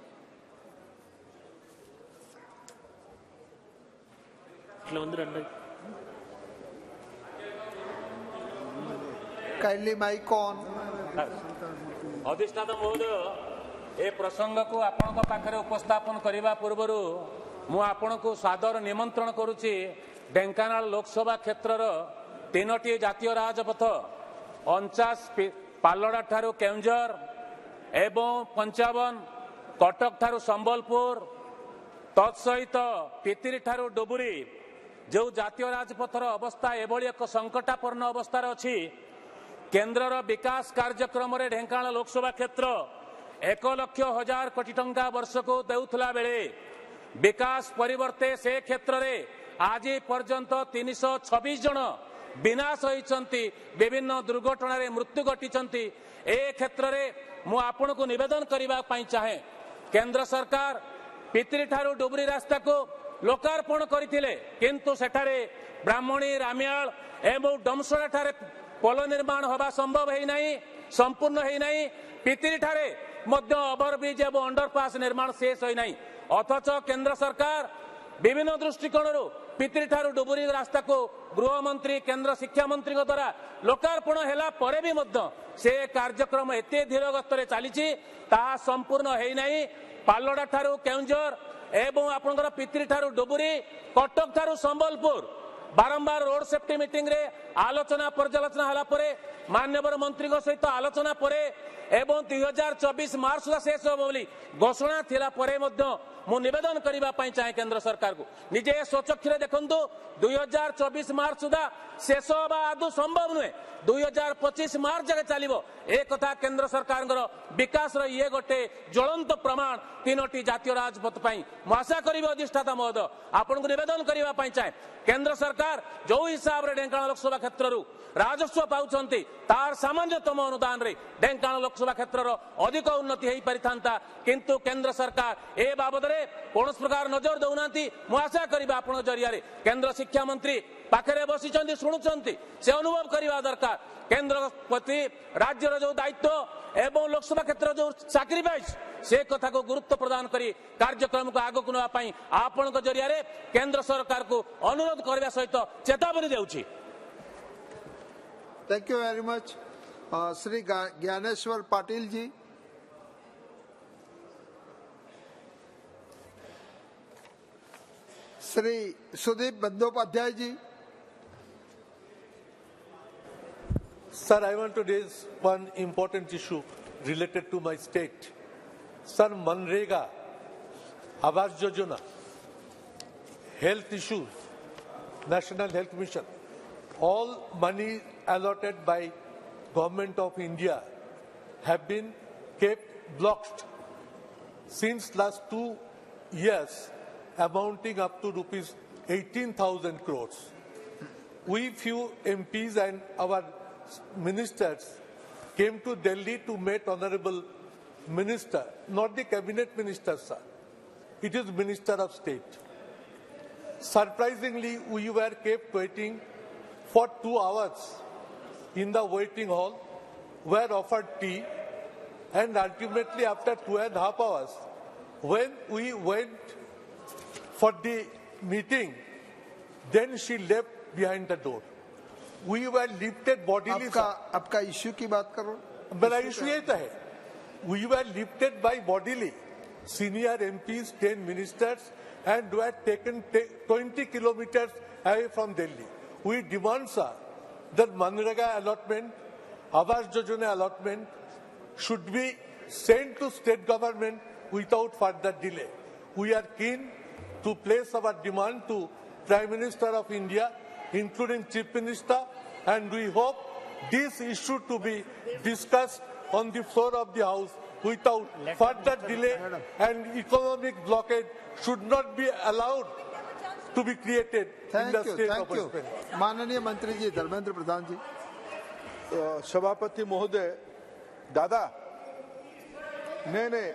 Kindly mic on. अधिष्ठाता महोदय, ए प्रसंग को आपण पाखरे उपस्थापन करने पूर्व मु आपण को सादर निमंत्रण करुच्ची। ढेंकानाल लोकसभा क्षेत्र 3टी जातीय राजपथ 49 पालड़ा ठारू केउंझर एवं 55 कटक ठारू संबलपुर तत्सहित पितिरी ठारू डुबुरी जो जातीय राजपथर अवस्था एभली एक संकटापन्न अवस्था अच्छी। केन्द्रर विकास कार्यक्रम रे ढेंकानाल लोकसभा क्षेत्र 1,00,000 कोटी टंका वर्ष को देउथला बेले विकास परिवर्ते से क्षेत्र रे आज पर्यंत 326 जन विनाश होइचंती, विभिन्न दुर्घटना रे मृत्यु घटिचंती। ए क्षेत्र रे मु आपण को निवेदन करबा पई चाहे, केंद्र सरकार पितिरी ठारू डुबरी रास्ता को लोकार्पण करथिले, किंतु सेठारे ब्राह्मणी, रामियाल एवं डमसोड़ा ठारे पोल निर्माण होबा संभव है नहीं, संपूर्ण है नहीं। पितिरी ठारे मध्य ओवरब्रिज एवं अंडरपास निर्माण शेष है नहीं। अथच केंद्र सरकार विभिन्न दृष्टिकोण पितिरी ठारू डुबुरी रास्ता को गृह मंत्री, केंद्र शिक्षा मंत्री द्वारा लोकार्पण हैला परे भी मध्य से कार्यक्रम एते धीर गति चली संपूर्ण है नहीं। पालड़ा ठारू केउंझर एवं आपनकर पितिरी ठारू डुबुरी, कटक ठारू संबलपुर बारंबार रोड सेफ्टी मीटिंग रे आलोचना पर्यालोचना हला परे माननीय मंत्री सहित आलोचना परे एवं 2024 मार्च सुधा शेष हो बोली घोषणा थिला परे मध्य मु निवेदन करबा पई चाहे केंद्र सरकार को निजे स्वचक्षुरे देखंतु 2024 मार्च सुधा शेष होबा आदु संभव नुहे। 2025 मार्च जगह चलिबो ए कथा केंद्र सरकार विकास रो ये गोटे ज्वलंत प्रमाण 3टी जातीय राजपथ पई मु आशा करिबो अधिष्ठाता महोदय आपन को निवेदन करबा पई चाहे केंद्र सरकार जो हिसाब रे ढेंकानाल लोकसभा क्षेत्र रु राजस्व पाउछंती तार सामान्यतम अनुदान रे ढेंकानाल लोकसभा क्षेत्र रो अधिक उन्नति हेई परिथांता, किंतु केंद्र सरकार ए बाबद रे कोनस प्रकार नजर दउनांती। मु आशा करिबा आपन जरिया रे केंद्र शिक्षा मंत्री पाखरे बसिचंती शुणुचंती से अनुभव करबा दरकार। केंद्र प्रति राज्यर जो दायित्व एवं लोकसभा क्षेत्र जो सैक्रिफाइस से कथा को गुरुत्व प्रदान करी कार्यक्रम को आगक नवा पई आपन जरिया रे केंद्र सरकार को अनुरोध करबा सहित चेतावनी देउची। Thank you very much. Shri Dnyaneshwar Patil ji. Shri Sudip Bandyopadhyay ji. Sir, I want to raise one important issue related to my state. Sir, Manrega, Awas Yojana, health issues, National Health Mission, all money allotted by Government of India have been kept blocked. Since last 2 years, amounting up to rupees 18,000 crores. We few MPs and our ministers came to Delhi to meet Honorable Minister, not the Cabinet Minister, sir. It is Minister of State. Surprisingly, we were kept waiting for 2 hours in the waiting hall, were offered tea, and ultimately after 2.5 hours, when we went for the meeting, then she left behind the door. We were lifted bodily. आपका issue की बात करो. मेरा issue ये है. We were lifted by bodily. Senior MPs, 10 ministers, and were taken 20 kilometers away from Delhi. We demand, sir, that Manrega allotment, Awas Yojana allotment should be sent to state government without further delay. We are keen to place our demand to Prime Minister of India, including Chief Minister, and we hope this issue to be discussed on the floor of the House without further delay, and economic blockade should not be allowed to be created in the state of West Bengal. माननीय मंत्री जी धर्मेंद्र प्रधान जी. सभापति महोदय, दादा ने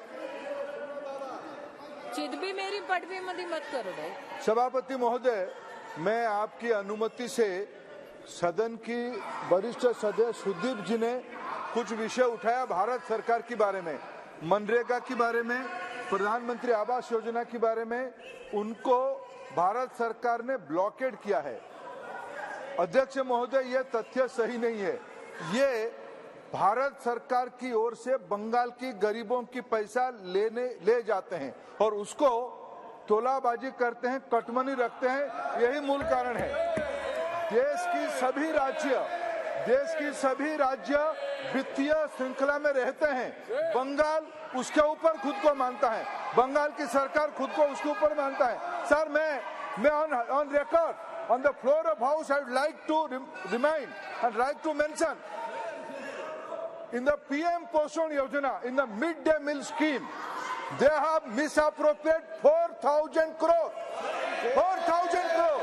चित भी मेरी पटवी मधी मत करो भाई. सभापति महोदय, मैं आपकी अनुमति से सदन की वरिष्ठ सदस्य सुदीप जी ने कुछ विषय उठाया भारत सरकार के बारे में, मनरेगा के बारे में, प्रधानमंत्री आवास योजना के बारे में. उनको भारत सरकार ने ब्लॉकेड किया है. अध्यक्ष महोदय, ये तथ्य सही नहीं है. ये भारत सरकार की ओर से बंगाल की गरीबों की पैसा ले जाते हैं और उसको तोलाबाजी करते हैं, कटमनी रखते हैं. यही मूल कारण है. देश की सभी राज्य वित्तीय श्रृंखला में रहते हैं. बंगाल उसके ऊपर खुद को मानता है, बंगाल की सरकार खुद को उसके ऊपर मानता है. सर, मैं on record on the floor of House, I would like to remind and like to mention, in the PM Poshan Yojana, in the midday meal scheme, they have misappropriated 4,000 crore. 4,000 crore.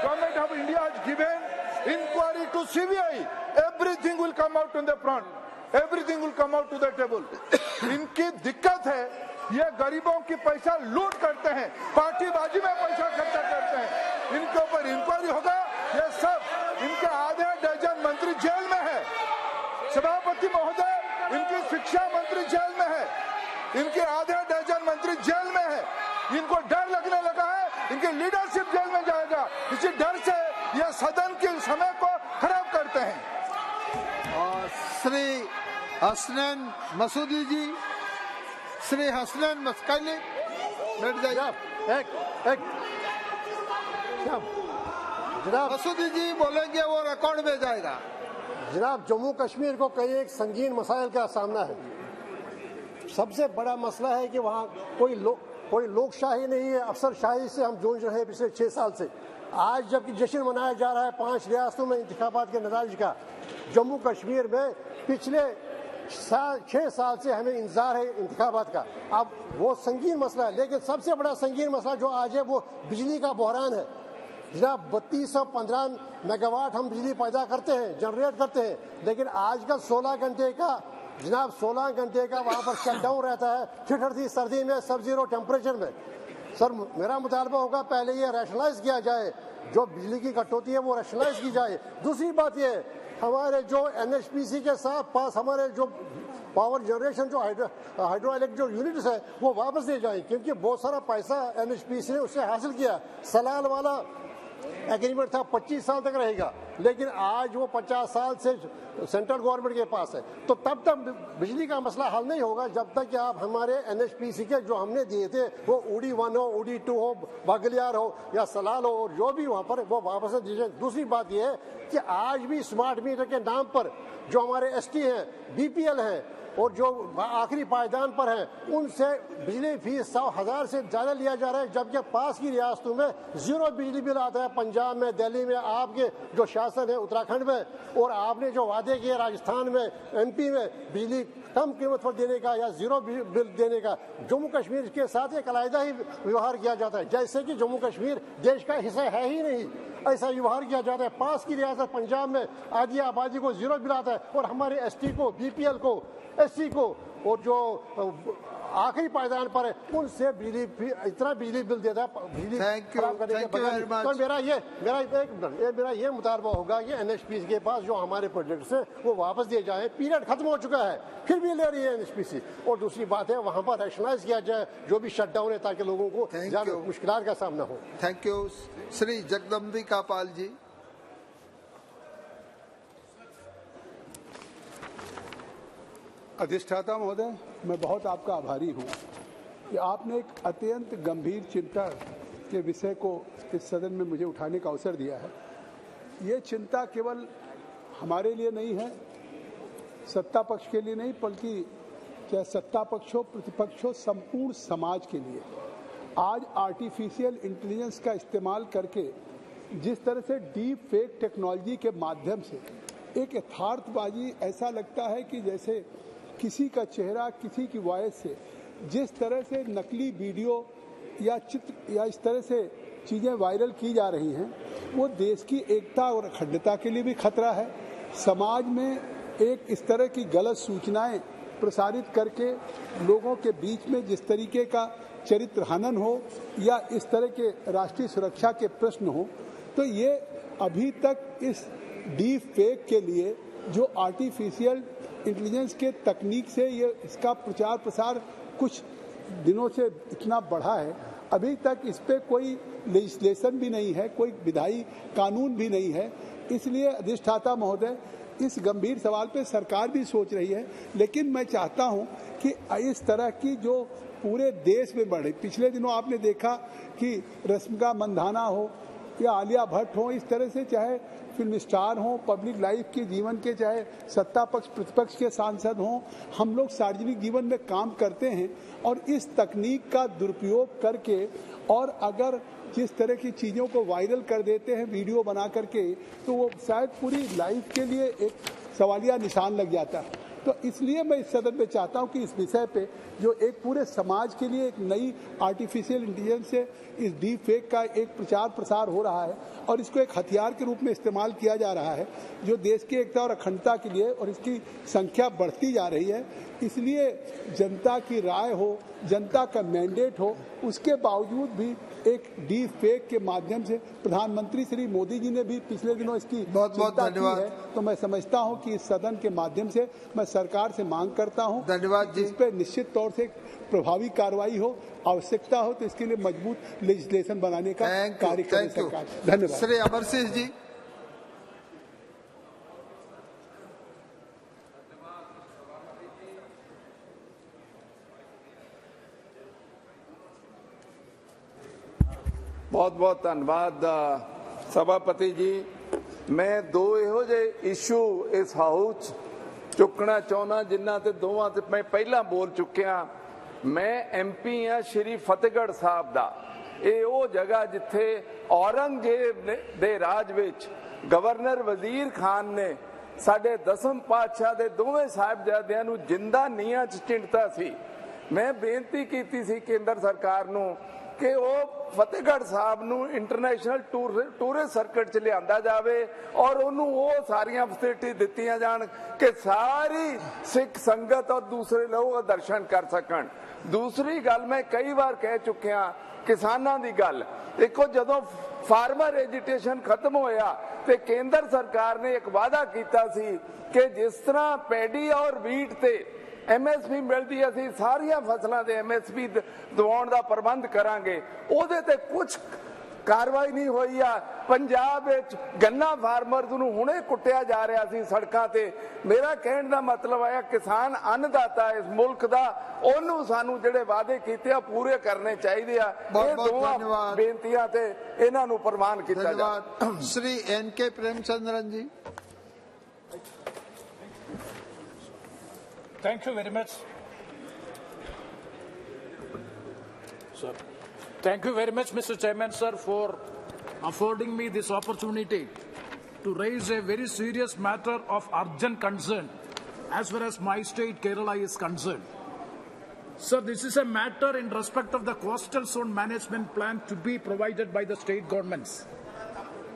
Government of India has given inquiry to CBI. Everything will come out on the front. Everything will come out to the table. इनकी दिक्कत है, ये गरीबों की पैसा लूट करते हैं, पार्टीबाजी में पैसा खर्चा करते हैं. इनके ऊपर इंक्वायरी होगा. ये सब इनके आधे डजन मंत्री जेल में है. सभापति महोदय, इनकी शिक्षा मंत्री जेल में है, इनके आधे डजन मंत्री जेल में है. इनको डर लगने लगा है, इनकी लीडरशिप जेल में जाएगा. इसी डर से ये सदन के समय को खराब करते हैं. श्री हसनैन मसूदी जी, श्री हसनैन मस्कली बैठ जाइए. जनाब मसूदी जी बोलेंगे, वो रिकॉर्ड में जाएगा. जनाब, जम्मू कश्मीर को कई एक संगीन मसाइल का सामना है. सबसे बड़ा मसला है कि वहाँ कोई लोकशाही नहीं है. अफसरशाही से हम जूझ रहे हैं पिछले 6 साल से. आज जबकि जश्न मनाया जा रहा है 5 रियासतों में इंतखाबात के नतीजे का, जम्मू कश्मीर में पिछले 6 साल से हमें इंतजार है इंतखाबात का. अब वो संगीन मसला है, लेकिन सबसे बड़ा संगीन मसला जो आज है वो बिजली का बहरान है. जनाब, 3215 मेगावाट हम बिजली पैदा करते हैं, जनरेट करते हैं, लेकिन आजकल 16 घंटे का वहाँ पर शटडाउन रहता है. ठिठुरती सर्दी में, सब जीरो टेम्परेचर में. सर, मेरा मुतालबा होगा पहले ये रैशनलाइज किया जाए, जो बिजली की कटौती है वो रैशनलाइज की जाए. दूसरी बात ये, हमारे जो NHPC के साथ पास हमारे जो पावर जनरेशन जो हाइड्रो इलेक्ट्रिक जो यूनिट्स है वो वापस दिए जाए, क्योंकि बहुत सारा पैसा NHPC ने उससे हासिल किया. सलाल वाला एग्रीमेंट था 25 साल तक रहेगा, लेकिन आज वो 50 साल से सेंट्रल गवर्नमेंट के पास है. तो तब तक बिजली का मसला हल नहीं होगा जब तक कि आप हमारे NHPC के जो हमने दिए थे वो उड़ी 1 हो, उड़ी 2 हो, बागलियार हो या सलाल हो, और जो भी वहाँ पर वो वापस दीजिए. दूसरी बात ये है कि आज भी स्मार्ट मीटर के नाम पर जो हमारे ST हैं, BPL हैं, और जो आखिरी पायदान पर हैं उनसे बिजली फीस 100,000 से ज़्यादा लिया जा रहा है, जबकि पास की रियासतों में 0 बिजली बिल आता है। पंजाब में, दिल्ली में, आपके जो शासन है उत्तराखंड में, और आपने जो वादे किए राजस्थान में, MP में बिजली कम कीमत पर देने का या 0 बिल देने का, जम्मू कश्मीर के साथ एक अलग ही व्यवहार किया जाता है, जैसे कि जम्मू कश्मीर देश का हिस्सा है ही नहीं, ऐसा व्यवहार किया जाता है। पास की रियासत पंजाब में आधी आबादी को 0 बिल आता है और हमारे ST को, BPL को, SC को और जो आखिरी पायदान पर है उनसे इतना बिजली बिल देता है। तो मेरा ये मुतालबा होगा कि NHPC के पास जो हमारे प्रोजेक्ट्स हैं वो वापस दिए जाएं। पीरियड खत्म हो चुका है, फिर भी ले रही है NHPC। और दूसरी बात है वहाँ पर रैशनलाइज किया जाए जो भी शटडाउन है, ताकि लोगों को ज्यादा मुश्किलात का सामना हो। Thank you. श्री जगदम्बिका पाल जी। अधिष्ठाता महोदय, मैं बहुत आपका आभारी हूँ कि आपने एक अत्यंत गंभीर चिंता के विषय को इस सदन में मुझे उठाने का अवसर दिया है। ये चिंता केवल हमारे लिए नहीं है, सत्ता पक्ष के लिए नहीं, बल्कि चाहे सत्ता पक्ष हो, प्रतिपक्ष हो, संपूर्ण समाज के लिए। आज आर्टिफिशियल इंटेलिजेंस का इस्तेमाल करके जिस तरह से डीप फेक टेक्नोलॉजी के माध्यम से एक यथार्थबाजी, ऐसा लगता है कि जैसे किसी का चेहरा, किसी की वॉइस से जिस तरह से नकली वीडियो या चित्र या इस तरह से चीज़ें वायरल की जा रही हैं, वो देश की एकता और अखंडता के लिए भी खतरा है। समाज में एक इस तरह की गलत सूचनाएं प्रसारित करके लोगों के बीच में जिस तरीके का चरित्र हनन हो या इस तरह के राष्ट्रीय सुरक्षा के प्रश्न हो, तो ये अभी तक इस डीप फेक के लिए जो आर्टिफिशियल इंटेलिजेंस के तकनीक से ये इसका प्रचार प्रसार कुछ दिनों से इतना बढ़ा है, अभी तक इस पे कोई लेजिस्लेशन भी नहीं है, कोई विधायी कानून भी नहीं है। इसलिए अधिष्ठाता महोदय, इस गंभीर सवाल पे सरकार भी सोच रही है, लेकिन मैं चाहता हूं कि इस तरह की जो पूरे देश में बढ़े, पिछले दिनों आपने देखा कि रश्मिका मंदाना हो या आलिया भट्ट हो, इस तरह से चाहे फिल्म स्टार हों, पब्लिक लाइफ के जीवन के चाहे सत्ता पक्ष प्रतिपक्ष के सांसद हों, हम लोग सार्वजनिक जीवन में काम करते हैं और इस तकनीक का दुरुपयोग करके और अगर जिस तरह की चीज़ों को वायरल कर देते हैं वीडियो बना करके, तो वो शायद पूरी लाइफ के लिए एक सवालिया निशान लग जाता है। तो इसलिए मैं इस सदन में चाहता हूं कि इस विषय पे जो एक पूरे समाज के लिए एक नई आर्टिफिशियल इंटेलिजेंस से इस डीप फेक का एक प्रचार प्रसार हो रहा है और इसको एक हथियार के रूप में इस्तेमाल किया जा रहा है जो देश की एकता और अखंडता के लिए, और इसकी संख्या बढ़ती जा रही है। इसलिए जनता की राय हो, जनता का मैंडेट हो, उसके बावजूद भी एक डीप फेक के माध्यम से प्रधानमंत्री श्री मोदी जी ने भी पिछले दिनों इसकी चिंता की है। तो मैं समझता हूं कि इस सदन के माध्यम से मैं सरकार से मांग करता हूं, धन्यवाद जी, इस पे निश्चित तौर से प्रभावी कार्रवाई हो, आवश्यकता हो तो इसके लिए मजबूत लेजिस्लेशन बनाने का कार्य करे सरकार। धन्यवाद। श्री अमर सिंह जी। बहुत बहुत धन्यवाद सभापति जी। मैं दो ਇਹੋ ਜਿਹੇ इशू इस हाउस चुकना चाहना जिन्हों ते दोवां ते मैं पहला बोल चुकिया। मैं MP हाँ श्री फतेहगढ़ साहब दा। ये वो जगह जिथे औरंगजेब दे राज विच गवर्नर वजीर खान ने साडे 10वें पातशाह दे दोवें साहिबजादियां नूं जिंदा नीहां च चिणता सी। मैं बेनती कीती सी केंद्र सरकार नूं कि वो फतेहगढ़ साहब नूं इंटरनेशनल टूरिस्ट सर्किट च लिआंदा जावे और उन्होंने वो सारियां फैसिलिटी दित्तियां जाण कि सारी सिख संगत और दूसरे लोग दर्शन कर सकन। दूसरी गल मैं कई बार कह चुकिया, किसानां दी गल देखो, जदों फार्मर एजुटेशन खत्म होया ते केंद्र सरकार ने एक वादा कीता सी कि जिस तरह पैडी और वीट ते MSP मिलती, असी सारिया फसलों के MSP दिवाउण दा प्रबंध करांगे। ओदे ते कुछ कार्रवाई नहीं हुई आ। पंजाब विच गन्ना फार्मर्स नूं हुणे कुटिया जा रहा सी सड़कां ते। मेरा कहण दा मतलब आया किसान अन्नदाता इस मुल्क दा, ओनू सानू जिहड़े वादे कीते आ पूरे करने चाहिए आ। ये दोवां बेनतियां ते इन्हां नूं प्रवान कीता जाए। Shri NK Premachandran ji. Thank you very much. Sir, thank you very much, Mr. Chairman, sir, for affording me this opportunity to raise a very serious matter of urgent concern as far as my state, Kerala, is concerned. Sir, this is a matter in respect of the coastal zone management plan to be provided by the state governments.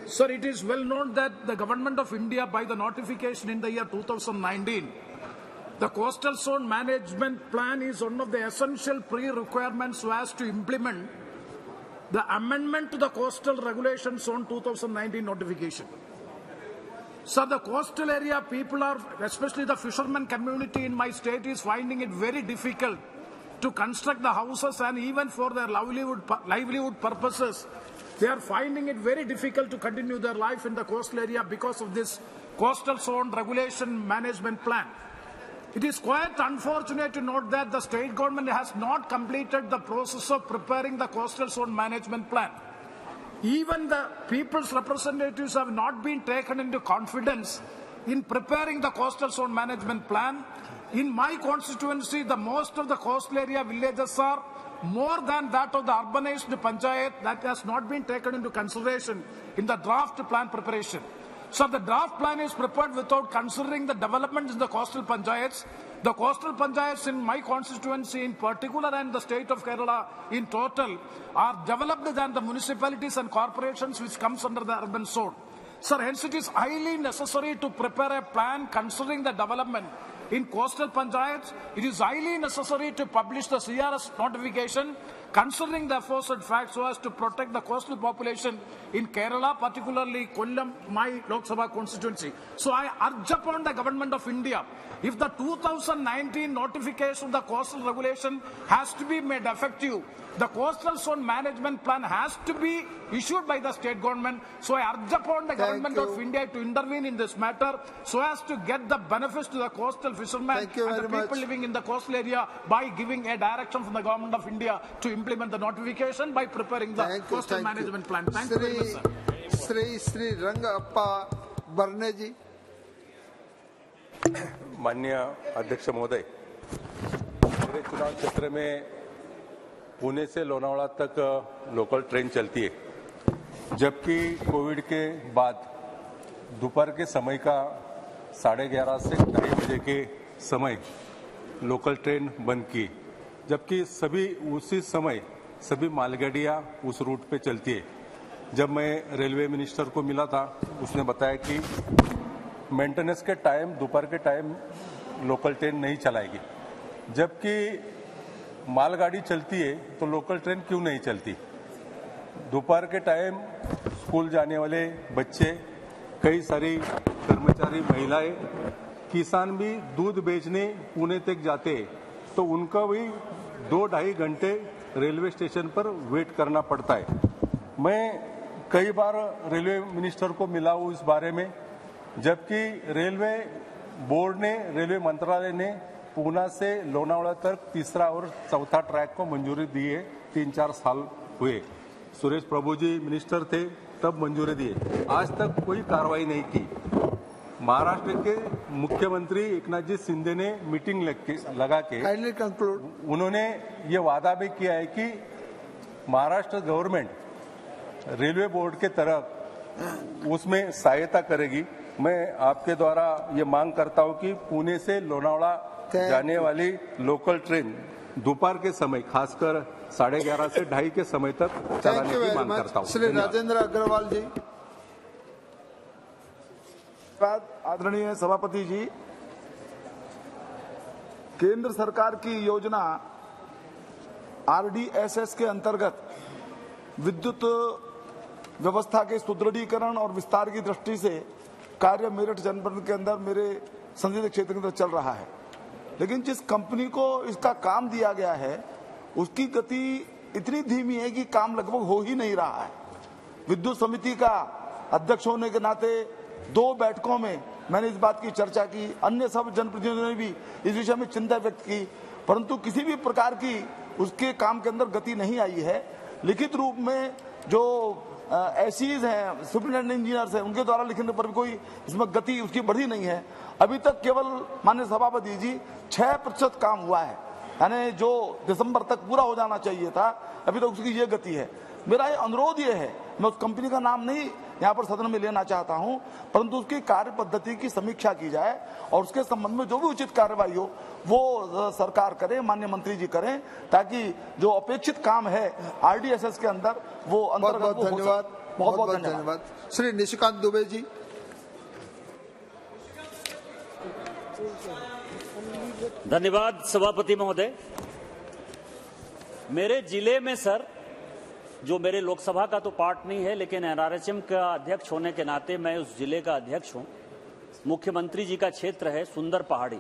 Sir, it is well known that the Government of India, by the notification in the year 2019, the coastal zone management plan is one of the essential pre-requirements so as to implement the amendment to the Coastal Regulation Zone 2019 notification. Sir, the coastal area people are, especially the fishermen community in my state, is finding it very difficult to construct the houses, and even for their livelihood purposes, they are finding it very difficult to continue their life in the coastal area because of this coastal zone regulation management plan. It is quite unfortunate to note that the state government has not completed the process of preparing the coastal zone management plan. Even the people's representatives have not been taken into confidence in preparing the coastal zone management plan. In my constituency, the most of the coastal area villages are more than that of the urbanized panchayat. That has not been taken into consideration in the draft plan preparation. So the draft plan is prepared without considering the developments in the coastal panchayats. The coastal panchayats in my constituency in particular and the state of Kerala in total are developed than the municipalities and corporations which comes under the urban zone. Sir, hence it is highly necessary to prepare a plan considering the development in coastal panchayats. It is highly necessary to publish the CRS notification considering the aforesaid facts so as to protect the coastal population in Kerala, particularly Kollam, my Loksabha constituency. So I urge upon the Government of India, if the 2019 notification of the coastal regulation has to be made effective, the coastal zone management plan has to be issued by the state government. So I urge upon the Government of India to intervene in this matter so as to get the benefits to the coastal fishermen and the people living in the coastal area by giving a direction from the Government of India to implement the notification by preparing the coastal management plan. Thank you very much, sir. Sri Rangappa Barne ji. माननीय अध्यक्ष महोदय, मेरे चुनाव क्षेत्र में पुणे से लोनावाड़ा तक local train चलती है, जबकि कोविड के बाद दोपहर के समय का 11:30 से 2:30 बजे के समय लोकल ट्रेन बंद की, जबकि उसी समय सभी मालगाड़ियां उस रूट पे चलती है। जब मैं रेलवे मिनिस्टर को मिला था, उसने बताया कि मेंटेनेंस के टाइम दोपहर के टाइम लोकल ट्रेन नहीं चलाएगी, जबकि मालगाड़ी चलती है तो लोकल ट्रेन क्यों नहीं चलती। दोपहर के टाइम स्कूल जाने वाले बच्चे, कई सारी कर्मचारी महिलाएं, किसान भी दूध बेचने पुणे तक जाते हैं तो उनका भी 2-2.5 घंटे रेलवे स्टेशन पर वेट करना पड़ता है। मैं कई बार रेलवे मिनिस्टर को मिला हूँ इस बारे में, जबकि रेलवे बोर्ड ने, रेलवे मंत्रालय ने पूना से लोनावाड़ा तक तीसरा और चौथा ट्रैक को मंजूरी दी है। 3-4 साल हुए, सुरेश प्रभु जी मिनिस्टर थे तब मंजूरी दिए, आज तक कोई कार्रवाई नहीं की। महाराष्ट्र के मुख्यमंत्री एकनाथ जी शिंदे ने मीटिंग लगा के उन्होंने ये वादा भी किया है कि महाराष्ट्र गवर्नमेंट रेलवे बोर्ड के तरफ उसमें सहायता करेगी। मैं आपके द्वारा ये मांग करता हूं कि पुणे से लोनावाड़ा जाने वाली लोकल ट्रेन दोपहर के समय, खासकर 11:30 से 2:30 के समय तक चलाने की मांग करता हूं। श्री राजेंद्र अग्रवाल जी। आदरणीय सभापति जी, केंद्र सरकार की योजना RDSS के अंतर्गत विद्युत व्यवस्था के सुदृढ़ीकरण और विस्तार की दृष्टि से कार्य मेरठ जनपद के अंदर मेरे संसदीय क्षेत्र के अंदर चल रहा है, लेकिन जिस कंपनी को इसका काम दिया गया है उसकी गति इतनी धीमी है कि काम लगभग हो ही नहीं रहा है। विद्युत समिति का अध्यक्ष होने के नाते 2 बैठकों में मैंने इस बात की चर्चा की, अन्य सब जनप्रतिनिधियों ने भी इस विषय में चिंता व्यक्त की, परंतु किसी भी प्रकार की उसके काम के अंदर गति नहीं आई है। लिखित रूप में जो एसीज हैं, सुपरिटेंडेंट इंजीनियर्स हैं, उनके द्वारा लिखने पर भी कोई इसमें गति उसकी बढ़ी नहीं है। अभी तक केवल माननीय सभापति जी 6% काम हुआ है, यानी जो दिसंबर तक पूरा हो जाना चाहिए था अभी तक उसकी ये गति है। मेरा ये अनुरोध ये है, मैं उस कंपनी का नाम नहीं यहाँ पर सदन में लेना चाहता हूँ, परंतु उसकी कार्य पद्धति की समीक्षा की जाए और उसके संबंध में जो भी उचित कार्रवाई हो वो सरकार करे, माननीय मंत्री जी करें, ताकि जो अपेक्षित काम है आरडीएसएस के अंदर वो अंतर्गत। बहुत धन्यवाद, बहुत बहुत धन्यवाद। श्री निशिकांत दुबे जी। धन्यवाद सभापति महोदय। मेरे जिले में सर, जो मेरे लोकसभा का तो पार्ट नहीं है, लेकिन एनआरएचएम का अध्यक्ष होने के नाते मैं उस जिले का अध्यक्ष हूं। मुख्यमंत्री जी का क्षेत्र है सुंदर पहाड़ी,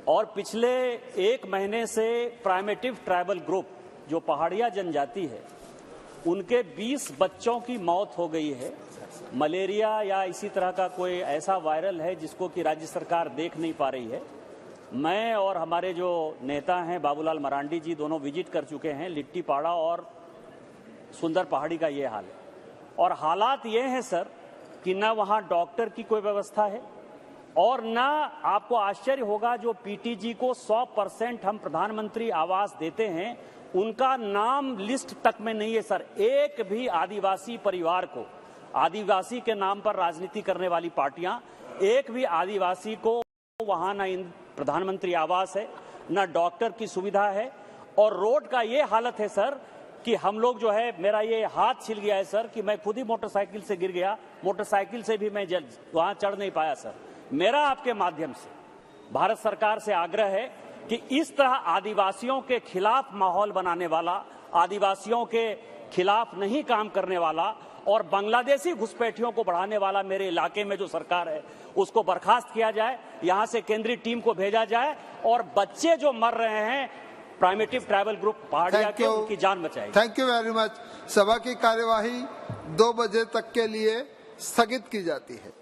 और पिछले 1 महीने से प्राइमेटिव ट्राइबल ग्रुप जो पहाड़िया जनजाति है, उनके 20 बच्चों की मौत हो गई है। मलेरिया या इसी तरह का कोई ऐसा वायरल है जिसको कि राज्य सरकार देख नहीं पा रही है। मैं और हमारे जो नेता हैं बाबूलाल मरांडी जी, दोनों विजिट कर चुके हैं लिट्टी पाड़ा और सुंदर पहाड़ी का ये हाल है। और हालात ये हैं सर कि ना वहाँ डॉक्टर की कोई व्यवस्था है, और ना आपको आश्चर्य होगा जो पीटीजी को 100% हम प्रधानमंत्री आवास देते हैं, उनका नाम लिस्ट तक में नहीं है सर। एक भी आदिवासी परिवार को, आदिवासी के नाम पर राजनीति करने वाली पार्टियां, एक भी आदिवासी को वहां ना प्रधानमंत्री आवास है, ना डॉक्टर की सुविधा है। और रोड का ये हालत है सर कि हम लोग जो है, मेरा ये हाथ छिल गया है सर कि मैं खुद ही मोटरसाइकिल से गिर गया, मोटरसाइकिल से भी मैं वहां चढ़ नहीं पाया सर। मेरा आपके माध्यम से भारत सरकार से आग्रह है कि इस तरह आदिवासियों के खिलाफ माहौल बनाने वाला, आदिवासियों के खिलाफ नहीं काम करने वाला और बांग्लादेशी घुसपैठियों को बढ़ाने वाला मेरे इलाके में जो सरकार है उसको बर्खास्त किया जाए, यहां से केंद्रीय टीम को भेजा जाए और बच्चे जो मर रहे हैं प्राइमेटिव ट्राइबल ग्रुप पहाड़िया के, उनकी जान बचाएगी। Thank you very much. सभा की कार्यवाही 2 बजे तक के लिए स्थगित की जाती है।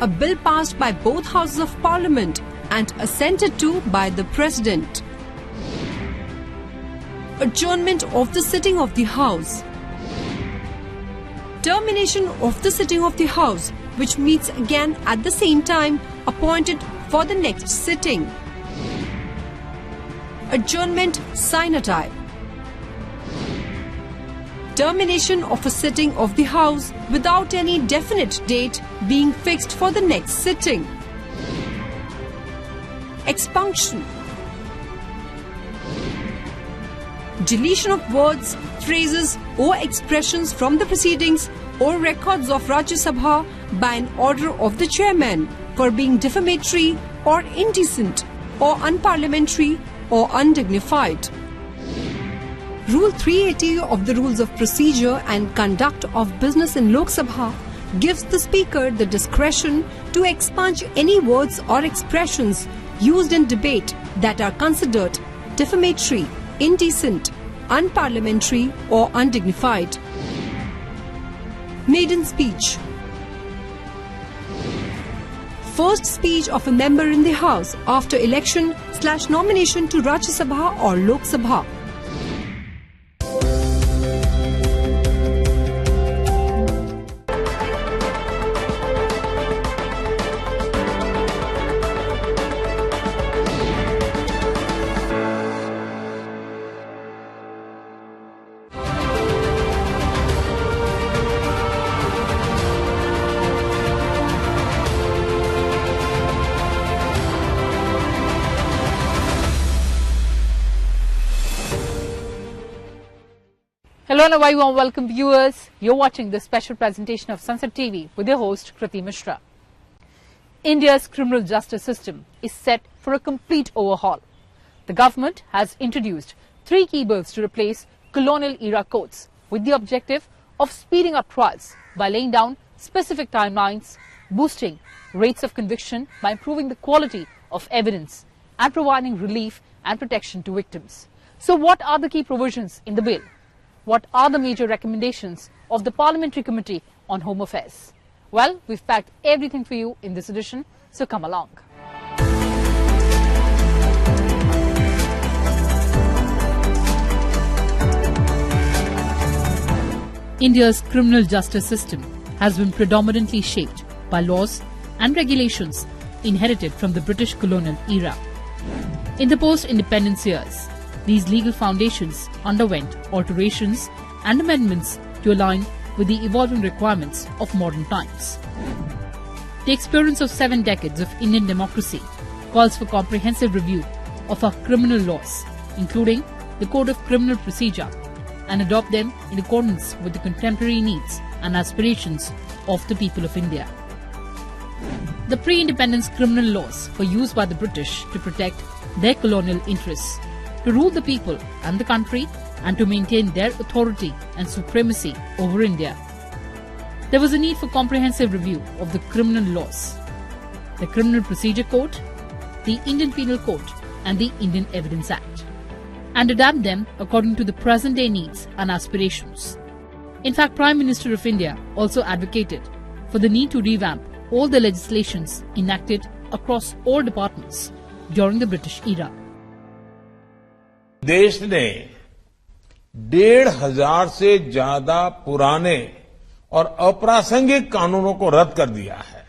A bill passed by both houses of parliament and assented to by the president. Adjournment of the sitting of the house. Termination of the sitting of the house, which meets again at the same time appointed for the next sitting. Adjournment sine die. Termination of a sitting of the House without any definite date being fixed for the next sitting. Expunction. Deletion of words, phrases or expressions from the proceedings or records of Rajya Sabha by an order of the chairman for being defamatory or indecent or unparliamentary or undignified. Rule 380 of the Rules of Procedure and Conduct of Business in Loksabha gives the Speaker the discretion to expunge any words or expressions used in debate that are considered defamatory, indecent, unparliamentary or undignified. Maiden speech. First speech of a member in the House after election/nomination to Rajya Sabha or Lok Sabha. Hello and a very warm welcome viewers. You're watching this special presentation of Sunset TV with your host Kriti Mishra. India's criminal justice system is set for a complete overhaul. The government has introduced 3 key bills to replace colonial era courts with the objective of speeding up trials by laying down specific timelines, boosting rates of conviction by improving the quality of evidence and providing relief and protection to victims. So what are the key provisions in the bill? What are the major recommendations of the Parliamentary Committee on Home Affairs? Well, we've packed everything for you in this edition, so come along. India's criminal justice system has been predominantly shaped by laws and regulations inherited from the British colonial era. In the post-independence years, these legal foundations underwent alterations and amendments to align with the evolving requirements of modern times. The experience of 7 decades of Indian democracy calls for comprehensive review of our criminal laws, including the Code of Criminal Procedure, and adopt them in accordance with the contemporary needs and aspirations of the people of India. The pre-independence criminal laws were used by the British to protect their colonial interests, to rule the people and the country, and to maintain their authority and supremacy over India. There was a need for comprehensive review of the criminal laws, the Criminal Procedure Code, the Indian Penal Code, and the Indian Evidence Act, and adapt them according to the present-day needs and aspirations. In fact, Prime Minister of India also advocated for the need to revamp all the legislations enacted across all departments during the British era. देश ने 1,500 से ज्यादा पुराने और अप्रासंगिक कानूनों को रद्द कर दिया है।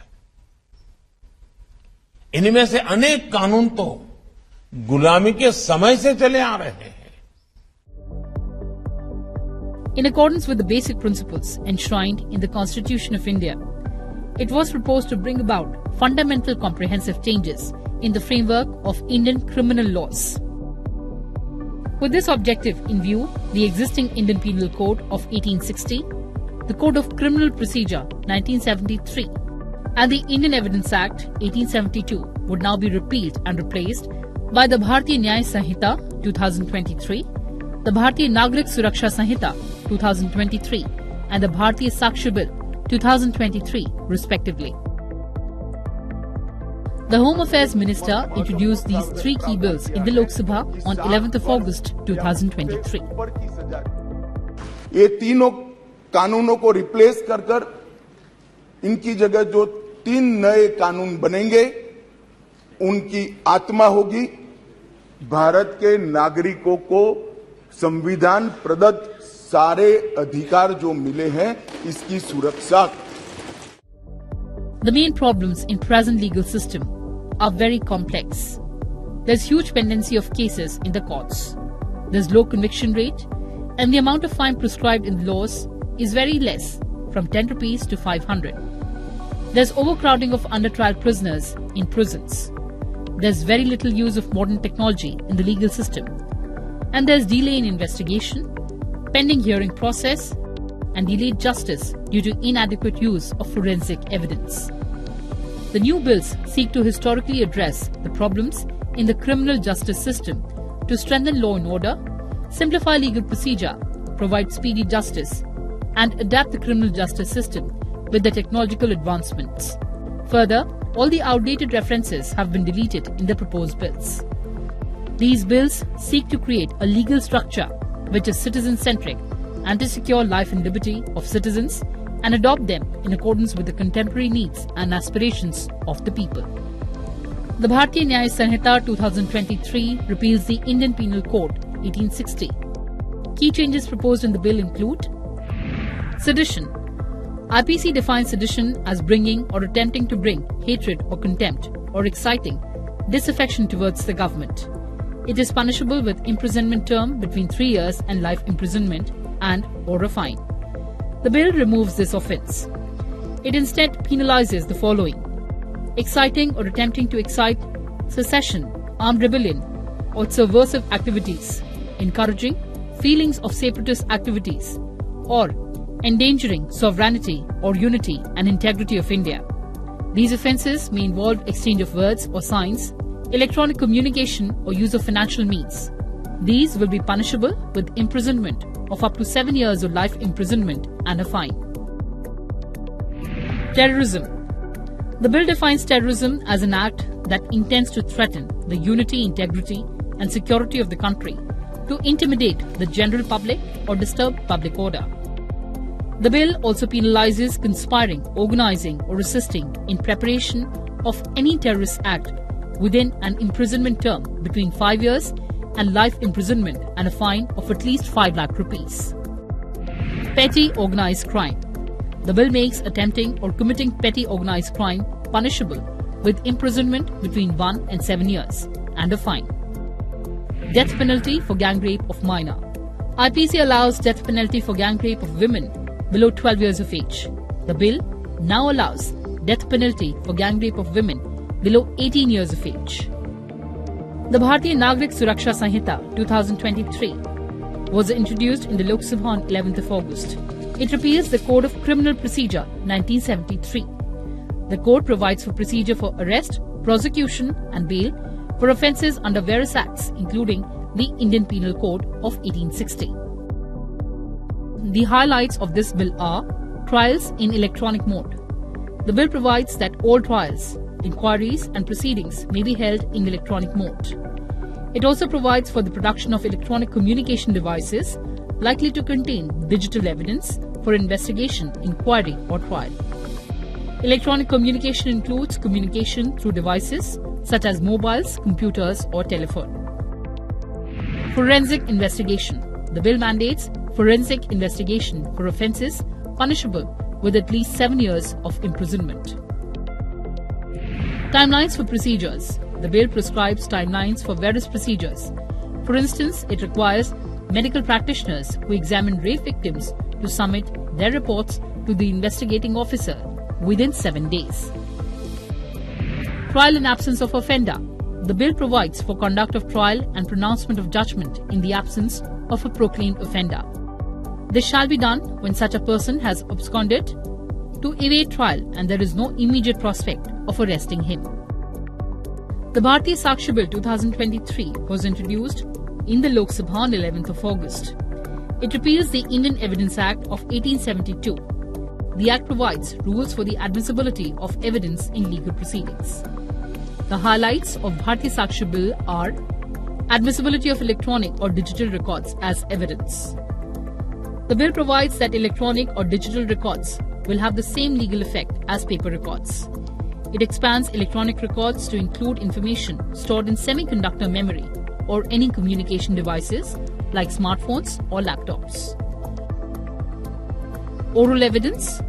इनमें से अनेक कानून तो गुलामी के समय से चले आ रहे हैं। In accordance with the basic principles enshrined in the Constitution of India, it was proposed to bring about fundamental comprehensive changes in the framework of Indian criminal laws. With this objective in view, the existing Indian Penal Code of 1860, the Code of Criminal Procedure 1973, and the Indian Evidence Act 1872 would now be repealed and replaced by the Bharatiya Nyaya Sanhita 2023, the Bharatiya Nagrik Suraksha Sanhita 2023, and the Bharatiya Sakshi Bill 2023, respectively. The Home Affairs Minister introduced these 3 key bills in the Lok Sabha on 11th of August 2023. ये तीनों कानूनों को replace कर इनकी जगह जो 3 नए कानून बनेंगे, उनकी आत्मा होगी भारत के नागरिकों को संविधान प्रदत्त सारे अधिकार जो मिले हैं, इसकी सुरक्षा. The main problems in present legal system are very complex. There's huge pendency of cases in the courts. There's low conviction rate, and the amount of fine prescribed in the laws is very less, from 10 rupees to 500. There's overcrowding of under-trial prisoners in prisons. There's very little use of modern technology in the legal system. And there's delay in investigation, pending hearing process, and delayed justice due to inadequate use of forensic evidence. The new bills seek to historically address the problems in the criminal justice system to strengthen law and order, simplify legal procedure, provide speedy justice, and adapt the criminal justice system with the technological advancements. Further, all the outdated references have been deleted in the proposed bills. These bills seek to create a legal structure which is citizen-centric and to secure life and liberty of citizens and adopt them in accordance with the contemporary needs and aspirations of the people. The Bharatiya Nyaya Sanhita 2023 repeals the Indian Penal Code 1860. Key changes proposed in the bill include sedition. IPC defines sedition as bringing or attempting to bring hatred or contempt or exciting disaffection towards the government. It is punishable with imprisonment term between 3 years and life imprisonment and or a fine. The bill removes this offence. It instead penalizes the following: exciting or attempting to excite secession, armed rebellion, or subversive activities, encouraging feelings of separatist activities, or endangering sovereignty or unity and integrity of India. These offences may involve exchange of words or signs, electronic communication or use of financial means. These will be punishable with imprisonment of up to 7 years or life imprisonment and a fine. Terrorism. The bill defines terrorism as an act that intends to threaten the unity, integrity and security of the country, to intimidate the general public or disturb public order. The bill also penalizes conspiring, organizing or assisting in preparation of any terrorist act within an imprisonment term between 5 years and life imprisonment and a fine of at least 5 lakh rupees. Petty organized crime. The bill makes attempting or committing petty organized crime punishable with imprisonment between 1 and 7 years and a fine. Death penalty for gang rape of minor. IPC allows death penalty for gang rape of women below 12 years of age. The bill now allows death penalty for gang rape of women below 18 years of age. The Bharatiya Nagrik Suraksha Sanhita 2023 was introduced in the Loksabha on 11th of August. It repeals the Code of Criminal Procedure 1973. The code provides for procedure for arrest, prosecution and bail for offences under various acts, including the Indian Penal Code of 1860. The highlights of this bill are trials in electronic mode. The bill provides that all trials, inquiries and proceedings may be held in electronic mode. It also provides for the production of electronic communication devices likely to contain digital evidence for investigation, inquiry or trial. Electronic communication includes communication through devices such as mobiles, computers or telephone. Forensic investigation. The bill mandates forensic investigation for offences punishable with at least 7 years of imprisonment. Timelines for procedures. The bill prescribes timelines for various procedures. For instance, it requires medical practitioners who examine rape victims to submit their reports to the investigating officer within 7 days. Trial in absence of offender. The bill provides for conduct of trial and pronouncement of judgment in the absence of a proclaimed offender. This shall be done when such a person has absconded to evade trial and there is no immediate prospect of arresting him. The Bharatiya Sakshi Bill 2023 was introduced in the Lok Sabha on 11th of August. It repeals the Indian Evidence Act of 1872. The Act provides rules for the admissibility of evidence in legal proceedings. The highlights of Bharatiya Sakshi Bill are admissibility of electronic or digital records as evidence. The bill provides that electronic or digital records will have the same legal effect as paper records. It expands electronic records to include information stored in semiconductor memory or any communication devices like smartphones or laptops. Oral evidence.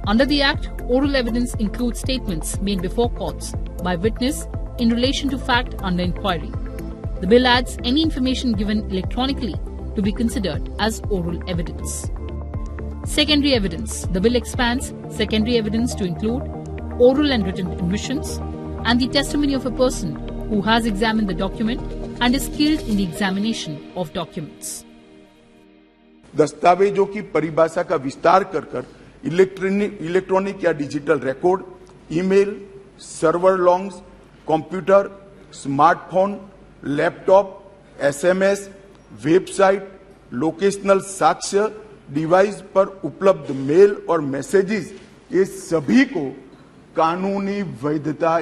Under the Act, oral evidence includes statements made before courts by witness in relation to fact under inquiry. The bill adds any information given electronically to be considered as oral evidence. Secondary evidence. The bill expands secondary evidence to include oral and written admissions and the testimony of a person who has examined the document and is skilled in the examination of documents. दस्तावेजों की परिभाषा का विस्तार कर electronic या digital record, email, server longs, computer, smartphone, laptop, SMS, website, locational साक्ष्य, device पर उपलब्ध मेल और मैसेजेस, ये सभी को कानूनी वैधता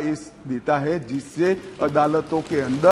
देता है, जिससे अदालतों के अंदर